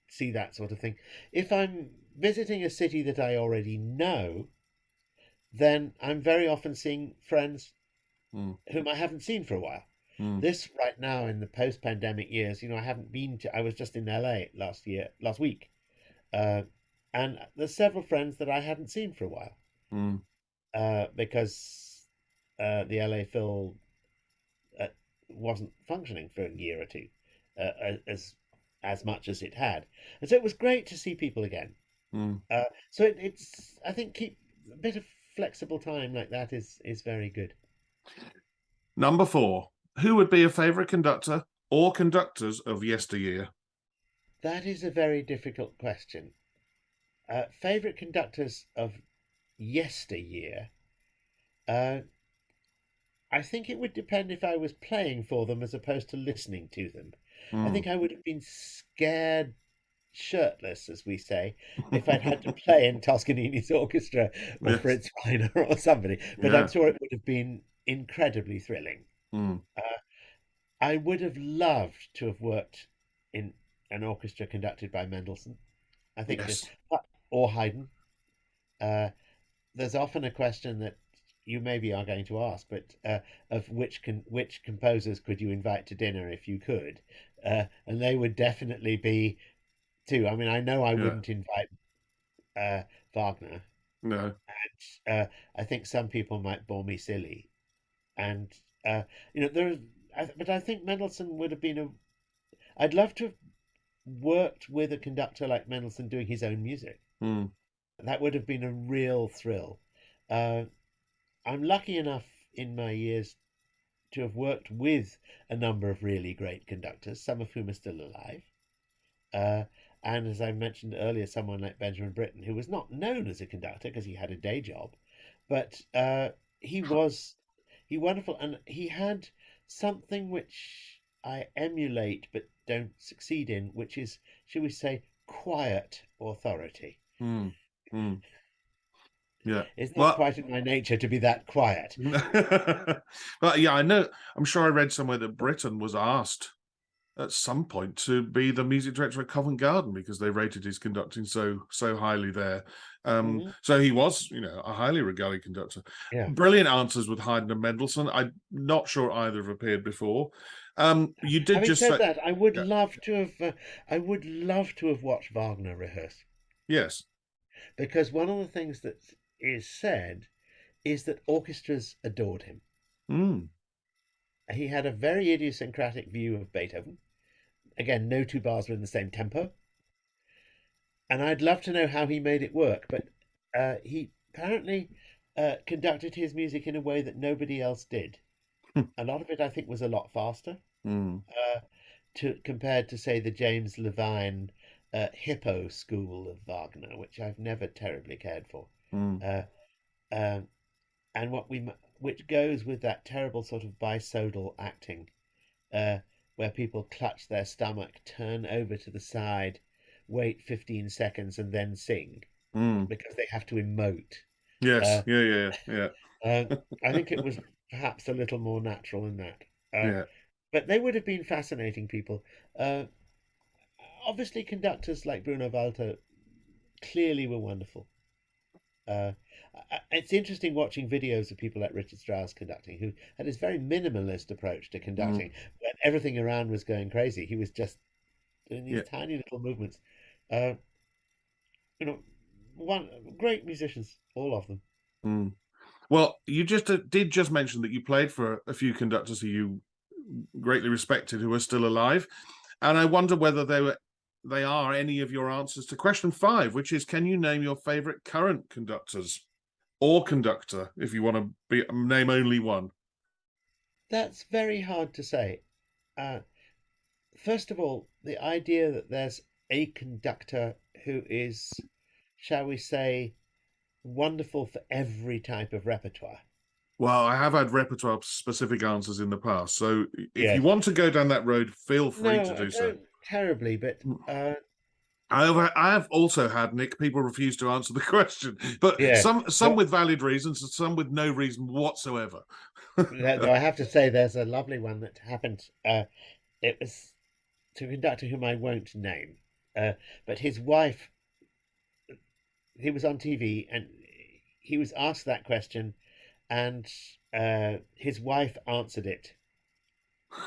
see that sort of thing. If I'm visiting a city that I already know, then I'm very often seeing friends Mm, whom I haven't seen for a while. mm. This right now in the post-pandemic years, I haven't been to. I was just in LA last week, uh, and there's several friends that I hadn't seen for a while Mm. because the LA Phil uh, wasn't functioning for a year or two as much as it had, and so it was great to see people again. Mm. So it's I think keep a bit of flexible time like that is very good. Number 4. Who would be a favourite conductor or conductors of yesteryear? That is a very difficult question. Favorite conductors of yesteryear. Uh, I think it would depend if I was playing for them as opposed to listening to them. I Mm. think I would have been scared shirtless, as we say, if I'd had to play in Toscanini's orchestra or Yes. Fritz Reiner or somebody. But I'm Yeah. sure it would have been incredibly thrilling. Mm. Uh, I would have loved to have worked in an orchestra conducted by Mendelssohn. I think Yes. or Haydn. Uh, there's often a question that you maybe are going to ask, but of which composers could you invite to dinner if you could? And they would definitely be two. I mean, I know I Yeah. wouldn't invite uh, Wagner. No. I think some people might bore me silly, and uh, there. But I think Mendelssohn would have been a. I'd love to have worked with a conductor like Mendelssohn doing his own music. Mm, That would have been a real thrill. Uh, I'm lucky enough in my years to have worked with a number of really great conductors, some of whom are still alive. Uh, and as I mentioned earlier, someone like Benjamin Britten, who was not known as a conductor because he had a day job, but he was he wonderful, and he had something which I emulate but don't succeed in, which is, shall we say, quiet authority. mm, mm. Yeah. It's not Well, quite in my nature to be that quiet. but yeah, I know. I'm sure I read somewhere that Britain was asked at some point to be the music director at Covent Garden because they rated his conducting so highly there. Hmm. So he was, a highly regarded conductor. Yeah. Brilliant answers with Haydn and Mendelssohn. I'm not sure either have appeared before. You did Having just said say, that, yeah, I would love to have watched Wagner rehearse, yes, because one of the things that is said is that orchestras adored him. mm, He had a very idiosyncratic view of Beethoven. Again, no two bars were in the same tempo, and I'd love to know how he made it work. But he apparently conducted his music in a way that nobody else did. A lot of it, I think, was a lot faster. mm, Uh, compared to, say, the James Levine Hippo school of Wagner, which I've never terribly cared for, mm, uh, um, and which goes with that terrible sort of bisodal acting, uh, where people clutch their stomach, turn over to the side, wait 15 seconds, and then sing mm. because they have to emote. Yes, Uh, yeah, uh, I think it was perhaps a little more natural in that. yeah. But they would have been fascinating people. Uh, Obviously, conductors like Bruno Walter clearly were wonderful. Uh, it's interesting watching videos of people like Richard Strauss conducting, who had this very minimalist approach to Mm, conducting. When everything around was going crazy, he was just doing these yeah. tiny little movements. Uh, you know, one great musicians, all of them. Mm. Well, you did just mention that you played for a few conductors who you greatly respected who are still alive, and I wonder whether they are any of your answers to question 5, which is, can you name your favorite current conductors or conductor if you want to name only one? That's very hard to say. Uh, First of all, the idea that there's a conductor who is, shall we say, wonderful for every type of repertoire. Well, I have had repertoire specific answers in the past, so if you Yes. want to go down that road, feel free to No, I do so. don't terribly, but I have also had, Nick, people refuse to answer the question, but yeah. some Though, with valid reasons and some with no reason whatsoever. though I have to say, there's a lovely one that happened. It was to a conductor whom I won't name, but his wife. He was on TV and he was asked that question, and his wife answered it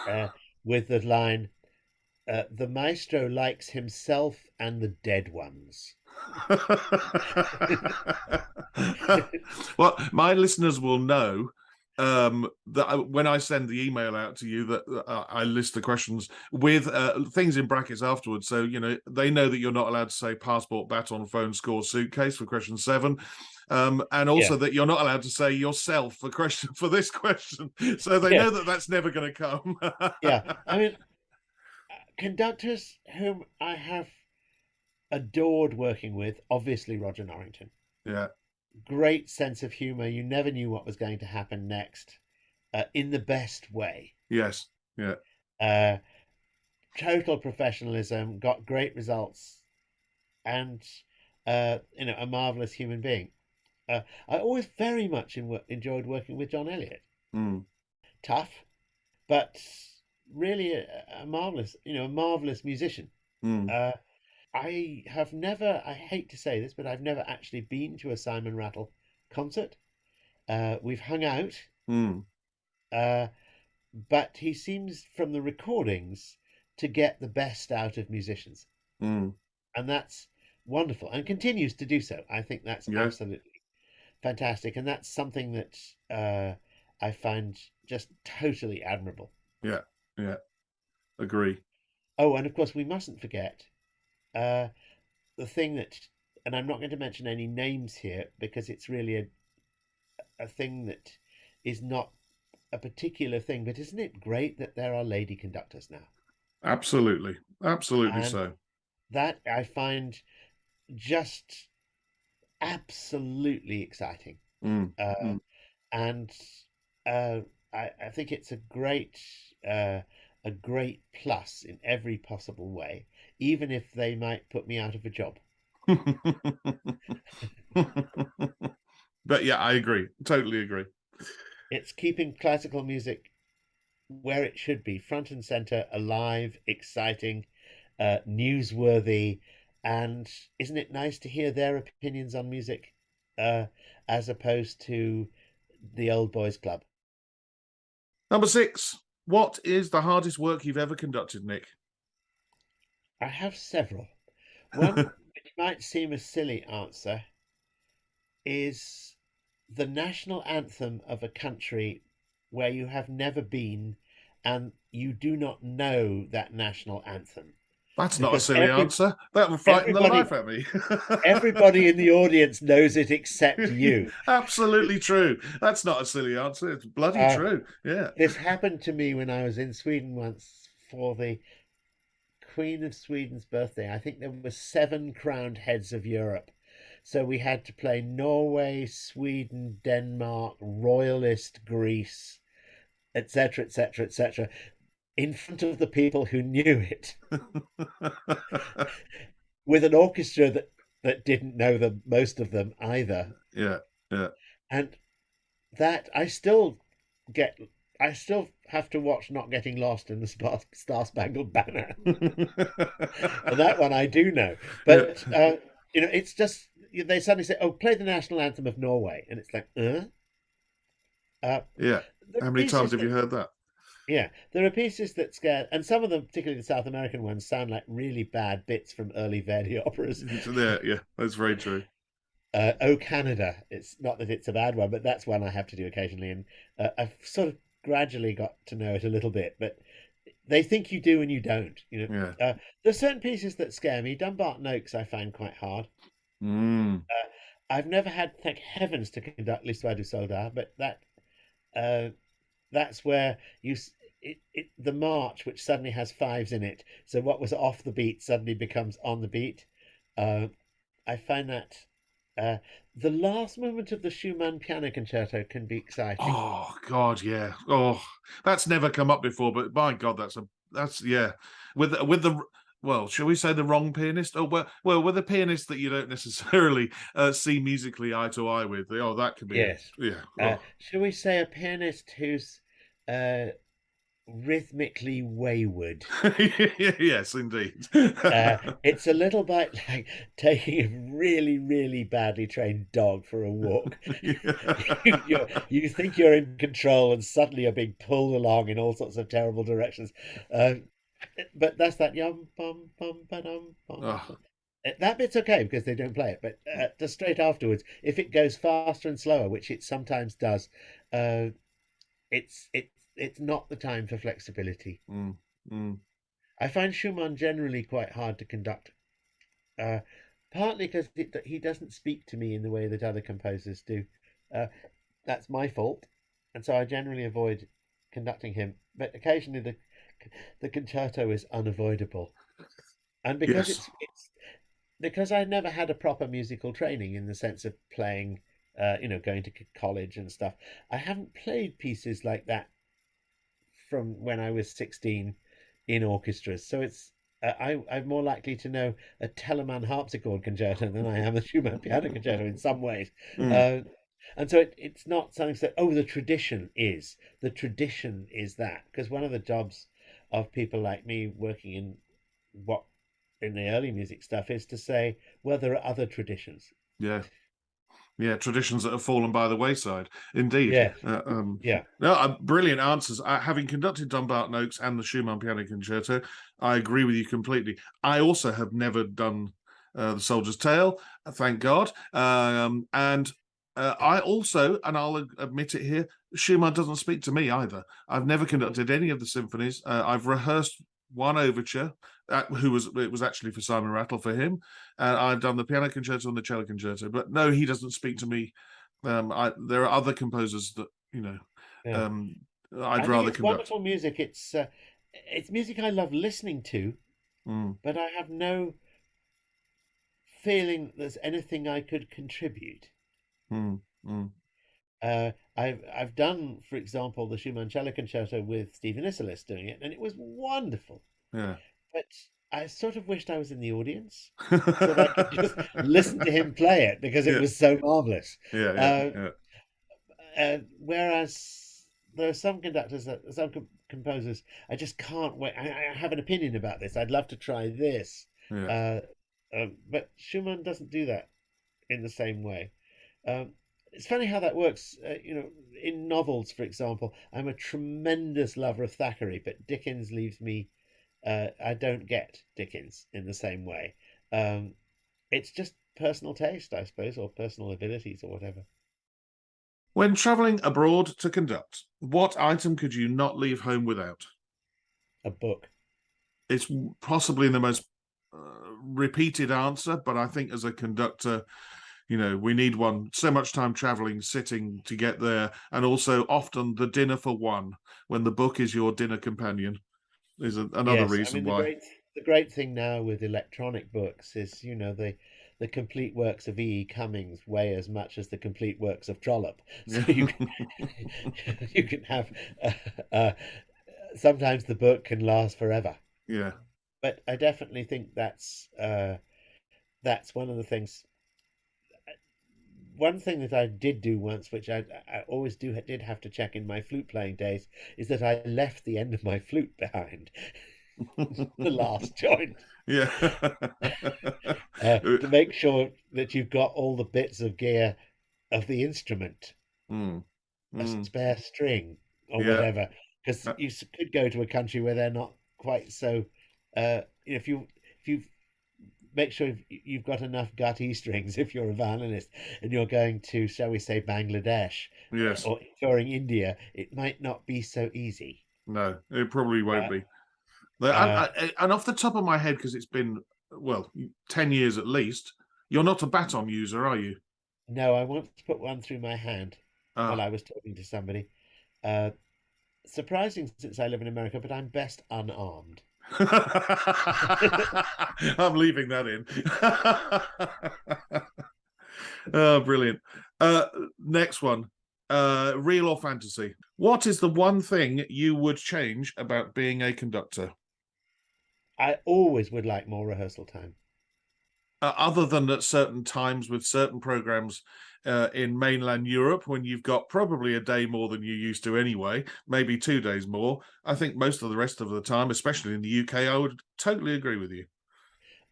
uh, with the line, "The maestro likes himself and the dead ones." Well, my listeners will know that when I send the email out to you, that I list the questions with things in brackets afterwards. So, they know that you're not allowed to say passport, baton, phone, score, suitcase for question 7. And Yeah, also that you're not allowed to say yourself for this question. So they yeah, know that that's never going to come. yeah. I mean, conductors whom I have adored working with, obviously Roger Norrington. Yeah. Great sense of humor. You never knew what was going to happen next, in the best way. Yes. Yeah. Uh, Total professionalism, got great results, and a marvelous human being. I always very much enjoyed working with John Elliott. Mm, Tough, but really a marvelous, a marvelous musician. mm, Uh, I have never, I hate to say this, but I've never actually been to a Simon Rattle concert. We've hung out, mm, uh, but he seems from the recordings to get the best out of musicians. mm. And that's wonderful and continues to do so. I think that's Yeah. absolutely. fantastic, and that's something that I find just totally admirable. Yeah, yeah, agree. Oh, and of course, we mustn't forget uh, the thing that, and I'm not going to mention any names here because it's really a thing that is not a particular thing, but isn't it great that there are lady conductors now? Absolutely, absolutely And so. that I find just absolutely exciting. Mm, Uh, mm. and uh, I think it's uh, a great plus in every possible way, even if they might put me out of a job. But yeah, I agree. Totally agree. It's keeping classical music where it should be, front and center, alive, exciting, newsworthy, and isn't it nice to hear their opinions on music, uh, as opposed to the old boys club? Number 6. What is the hardest work you've ever conducted, Nick? I have several. One which might seem a silly answer is the national anthem of a country where you have never been and you do not know that national anthem That's not a because silly answer. That would frighten the everybody life out of me. everybody in the audience knows it except you. Absolutely true. That's not a silly answer. It's bloody Uh, true. Yeah. this happened to me when I was in Sweden once for the Queen of Sweden's birthday. I think there were 7 crowned heads of Europe. So we had to play Norway, Sweden, Denmark, Royalist Greece, etc., etc., etc., in front of the people who knew it, with an orchestra that didn't know them, most of them either. Yeah. Yeah. And that get, I still have to watch Not Getting Lost in the Star Spangled Banner. And that one I do know. Yeah. But, it's just, they suddenly say, oh, play the national anthem of Norway. And it's like, Uh, Yeah. there How are many times pieces have you that, heard that? yeah, there are pieces that scare, and some of them, particularly the South American ones, sound like really bad bits from early Verdi operas. Yeah. Yeah. That's very true. Oh Canada, it's not that it's a bad one, but that's one I have to do occasionally, and I've sort of gradually got to know it a little bit, but they think you do and you don't. Yeah. There's certain pieces that scare me. Dumbarton Oaks I find quite hard. Mm. I've never had, thank heavens, to conduct L'Histoire du Soldat, but uh, that's where the march, which suddenly has fives in it, so what was off the beat suddenly becomes on the beat. uh, I find that uh, the last movement of the Schumann piano concerto can be exciting. Oh God, yeah. Oh, that's never come up before, but my God, that's yeah. With the well, shall we say the wrong pianist? Oh well, with a pianist that you don't necessarily see musically eye to eye with. Oh, that could be Yes. yeah. Oh. Shall we say a pianist who's uh, rhythmically wayward? Yes, indeed. It's a little bit like taking a really, really badly trained dog for a walk. You think you're in control, and suddenly you're being pulled along in all sorts of terrible directions. Uh, but that's that yum bum bum ba dum bum. Oh, That bit's okay because they don't play it. But just straight afterwards, if it goes faster and slower, which it sometimes does, uh, it's not the time for flexibility. mm, mm, I find Schumann generally quite hard to conduct. Uh, Partly because he doesn't speak to me in the way that other composers do. Uh, that's my fault, and so I generally avoid conducting him. But occasionally the concerto is unavoidable, and because yes. it's because I never had a proper musical training in the sense of playing, going to college and stuff. I haven't played pieces like that from when I was 16 in orchestras. So I'm more likely to know a Telemann harpsichord concerto than I am a Schumann piano concerto in some ways. Mm, Uh, and so it's not something that, oh, the tradition is that, because one of the jobs of people like me working what in the early music stuff is to say, well, there are other traditions. yeah. Yeah, traditions that have fallen by the wayside. Indeed. Yes, yeah. No, brilliant answers. Having conducted Dumbarton Oaks and the Schumann Piano Concerto, I agree with you completely. I also have never done The Soldier's Tale, thank God. And I also, and I'll admit it here, Schumann doesn't speak to me either. I've never conducted any of the symphonies. I've rehearsed one overture, it was actually for Simon Rattle for him, and I've done the piano concerto and the cello concerto. But no, he doesn't speak to me. There are other composers that Yeah. um, I'd I think rather it's conduct. wonderful music. It's music I love listening to, Mm, but I have no feeling there's anything I could contribute. mm, mm, I've done, for example, the Schumann Cello Concerto with Stephen Isserlis doing it, and it was wonderful. yeah. But I sort of wished I was in the audience so that I could just listen to him play it because it Yeah, was so marvelous. yeah, yeah, Uh, yeah, Whereas there are some conductors, some composers, I just can't wait. I have an opinion about this. I'd love to try this. yeah. Uh, but Schumann doesn't do that in the same way. Um, it's funny how that works. In novels, for example, I'm a tremendous lover of Thackeray, but Dickens leaves me. I don't get Dickens in the same way. Um, it's just personal taste, I suppose, or personal abilities, or whatever. When traveling abroad to conduct, what item could you not leave home without? A book. It's possibly the most repeated answer, but I think as a conductor, we need one. So much time traveling, sitting to get there, and also often the dinner for one when the book is your dinner companion is another Yes, I reason mean why. the great thing now with electronic books is, the complete works of E. E. Cummings weigh as much as the complete works of Trollope. So Yeah, you can you can have uh, uh, sometimes the book can last forever. yeah. But I definitely think that's one of the things. One thing that I did do once, which I always did have to check in my flute playing days, is that I left the end of my flute behind, the last joint. Yeah. To make sure that you've got all the bits of gear of the instrument, Mm, a mm, spare string or yeah. whatever, because you could go to a country where they're not quite so. If you make sure you've got enough gut E strings if you're a violinist and you're going to, shall we say, Bangladesh Yes. or touring India, it might not be so easy. No, it probably won't Uh, be. uh, And off the top of my head, because it's been, well, 10 years at least, you're not a baton user, are you? no, I once put one through my hand while Ah. I was talking to somebody. Uh, Surprising since I live in America, but I'm best unarmed. I'm leaving that in. Oh, brilliant. Uh, Next one. Real or fantasy? What is the one thing you would change about being a conductor? I always would like more rehearsal time. Other than at certain times with certain programs in mainland Europe, when you've got probably a day more than you used to anyway, maybe 2 days more. I think most of the rest of the time, especially in the UK, I would totally agree with you.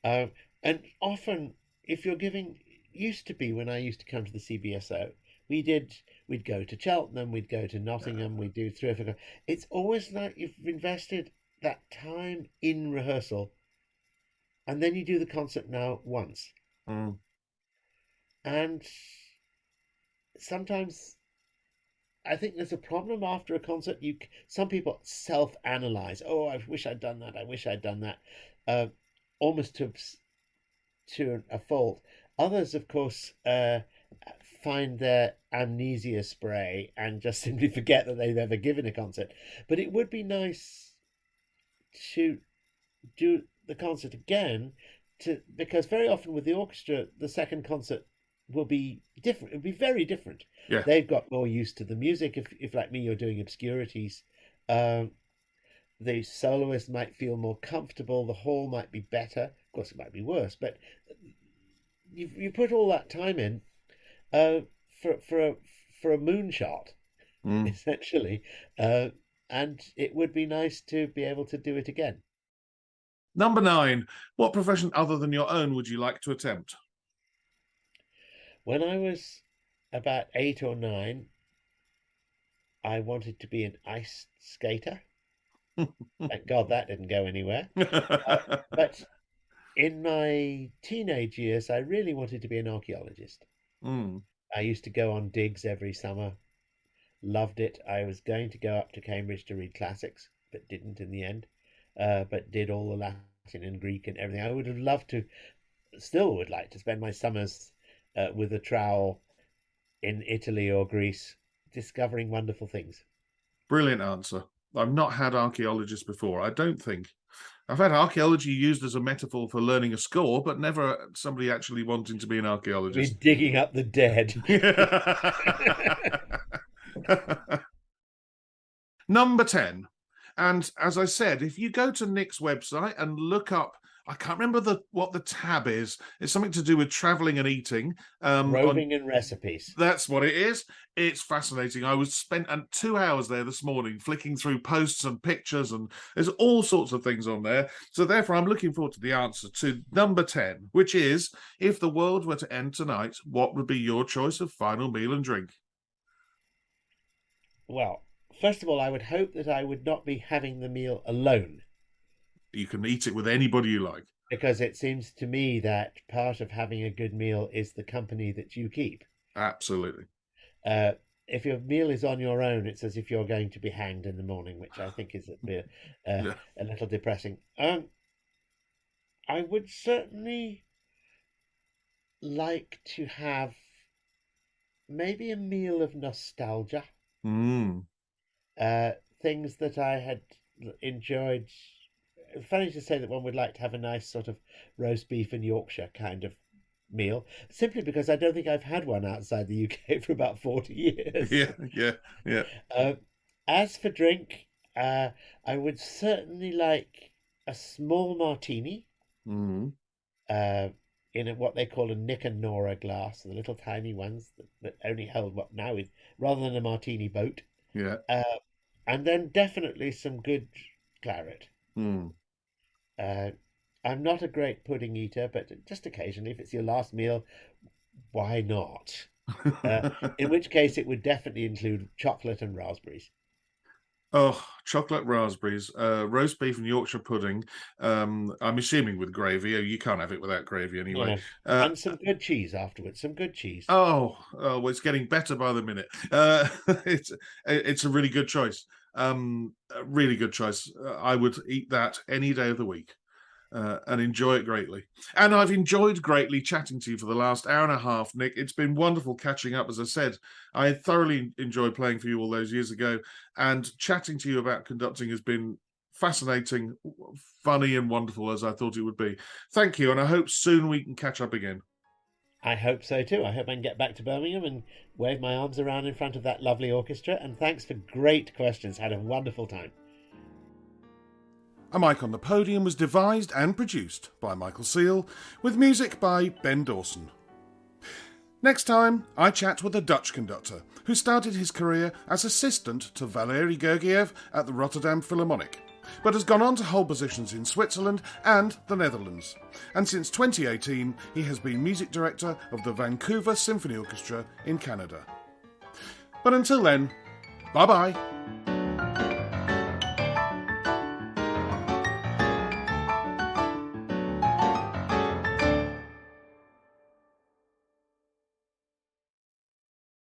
Uh, and often, if you're giving, used to be when I used to come to the CBSO, we'd go to Cheltenham, we'd go to Nottingham, we'd do three or four. It's always like you've invested that time in rehearsal, and then you do the concert now once. Mm, And sometimes I think there's a problem after a concert. Some people self-analyze. Oh, I wish I'd done that. I wish I'd done that. Uh, Almost to a fault. Others, of course, find their amnesia spray and just simply forget that they've ever given a concert. But it would be nice to do the concert again, because very often with the orchestra, the second concert will be different. It'll be very different. yeah, They've got more used to the music. If like me, you're doing obscurities. Um, the soloist might feel more comfortable. The hall might be better. Of course, it might be worse, but you put all that time in uh, for a moonshot, mm. essentially, uh, and it would be nice to be able to do it again. Number 9. What profession other than your own would you like to attempt? When I was about 8 or 9, I wanted to be an ice skater. Thank God that didn't go anywhere. But in my teenage years, I really wanted to be an archaeologist. Mm. I used to go on digs every summer. Loved it. I was going to go up to Cambridge to read classics, but didn't in the end. But did all the Latin and Greek and everything. I would have loved to, still would like to spend my summers with a trowel in Italy or Greece, discovering wonderful things. Brilliant answer. I've not had archaeologists before, I don't think. I've had archaeology used as a metaphor for learning a score, but never somebody actually wanting to be an I archaeologist. mean, digging up the dead. Number 10. And as I said, if you go to Nick's website and look up, I can't remember what the tab is. It's something to do with traveling and eating. Roving and recipes. That's what it is. It's fascinating. I was spent 2 hours there this morning flicking through posts and pictures, and there's all sorts of things on there. So therefore, I'm looking forward to the answer to number 10, which is, if the world were to end tonight, what would be your choice of final meal and drink? Well, first of all, I would hope that I would not be having the meal alone, You can eat it with anybody you like. because it seems to me that part of having a good meal is the company that you keep. Absolutely. If your meal is on your own, it's as if you're going to be hanged in the morning, which I think is Yeah. a little depressing. I would certainly like to have maybe a meal of nostalgia. Mm. Things that I had enjoyed. Funny to say that one would like to have a nice sort of roast beef and Yorkshire kind of meal, simply because I don't think I've had one outside the UK for about 40 years. Yeah. As for drink, I would certainly like a small martini Mm. in what they call a Nick and Nora glass, the little tiny ones that only hold what now is, rather than a martini boat. Yeah. And then definitely some good claret. Mm. I'm not a great pudding eater, but just occasionally, if it's your last meal, why not? In which case, it would definitely include chocolate and raspberries. Oh, chocolate raspberries, roast beef and Yorkshire pudding. I'm assuming with gravy. You can't have it without gravy anyway. Yeah. And some good cheese afterwards. Some good cheese. Well, it's getting better by the minute. It's a really good choice. A really good choice. I would eat that any day of the week. And enjoy it greatly. And I've enjoyed greatly chatting to you for the last hour and a half, Nick. It's been wonderful catching up. As I said, I thoroughly enjoyed playing for you all those years ago, and chatting to you about conducting has been fascinating, funny, and wonderful, as I thought it would be. Thank you, and I hope soon we can catch up again. I hope so too. I hope I can get back to Birmingham and wave my arms around in front of that lovely orchestra. And thanks for great questions. Had a wonderful time. A Mic on the Podium was devised and produced by Michael Seal, with music by Ben Dawson. Next time, I chat with a Dutch conductor who started his career as assistant to Valery Gergiev at the Rotterdam Philharmonic, but has gone on to hold positions in Switzerland and the Netherlands. And since 2018, he has been music director of the Vancouver Symphony Orchestra in Canada. But until then, bye-bye.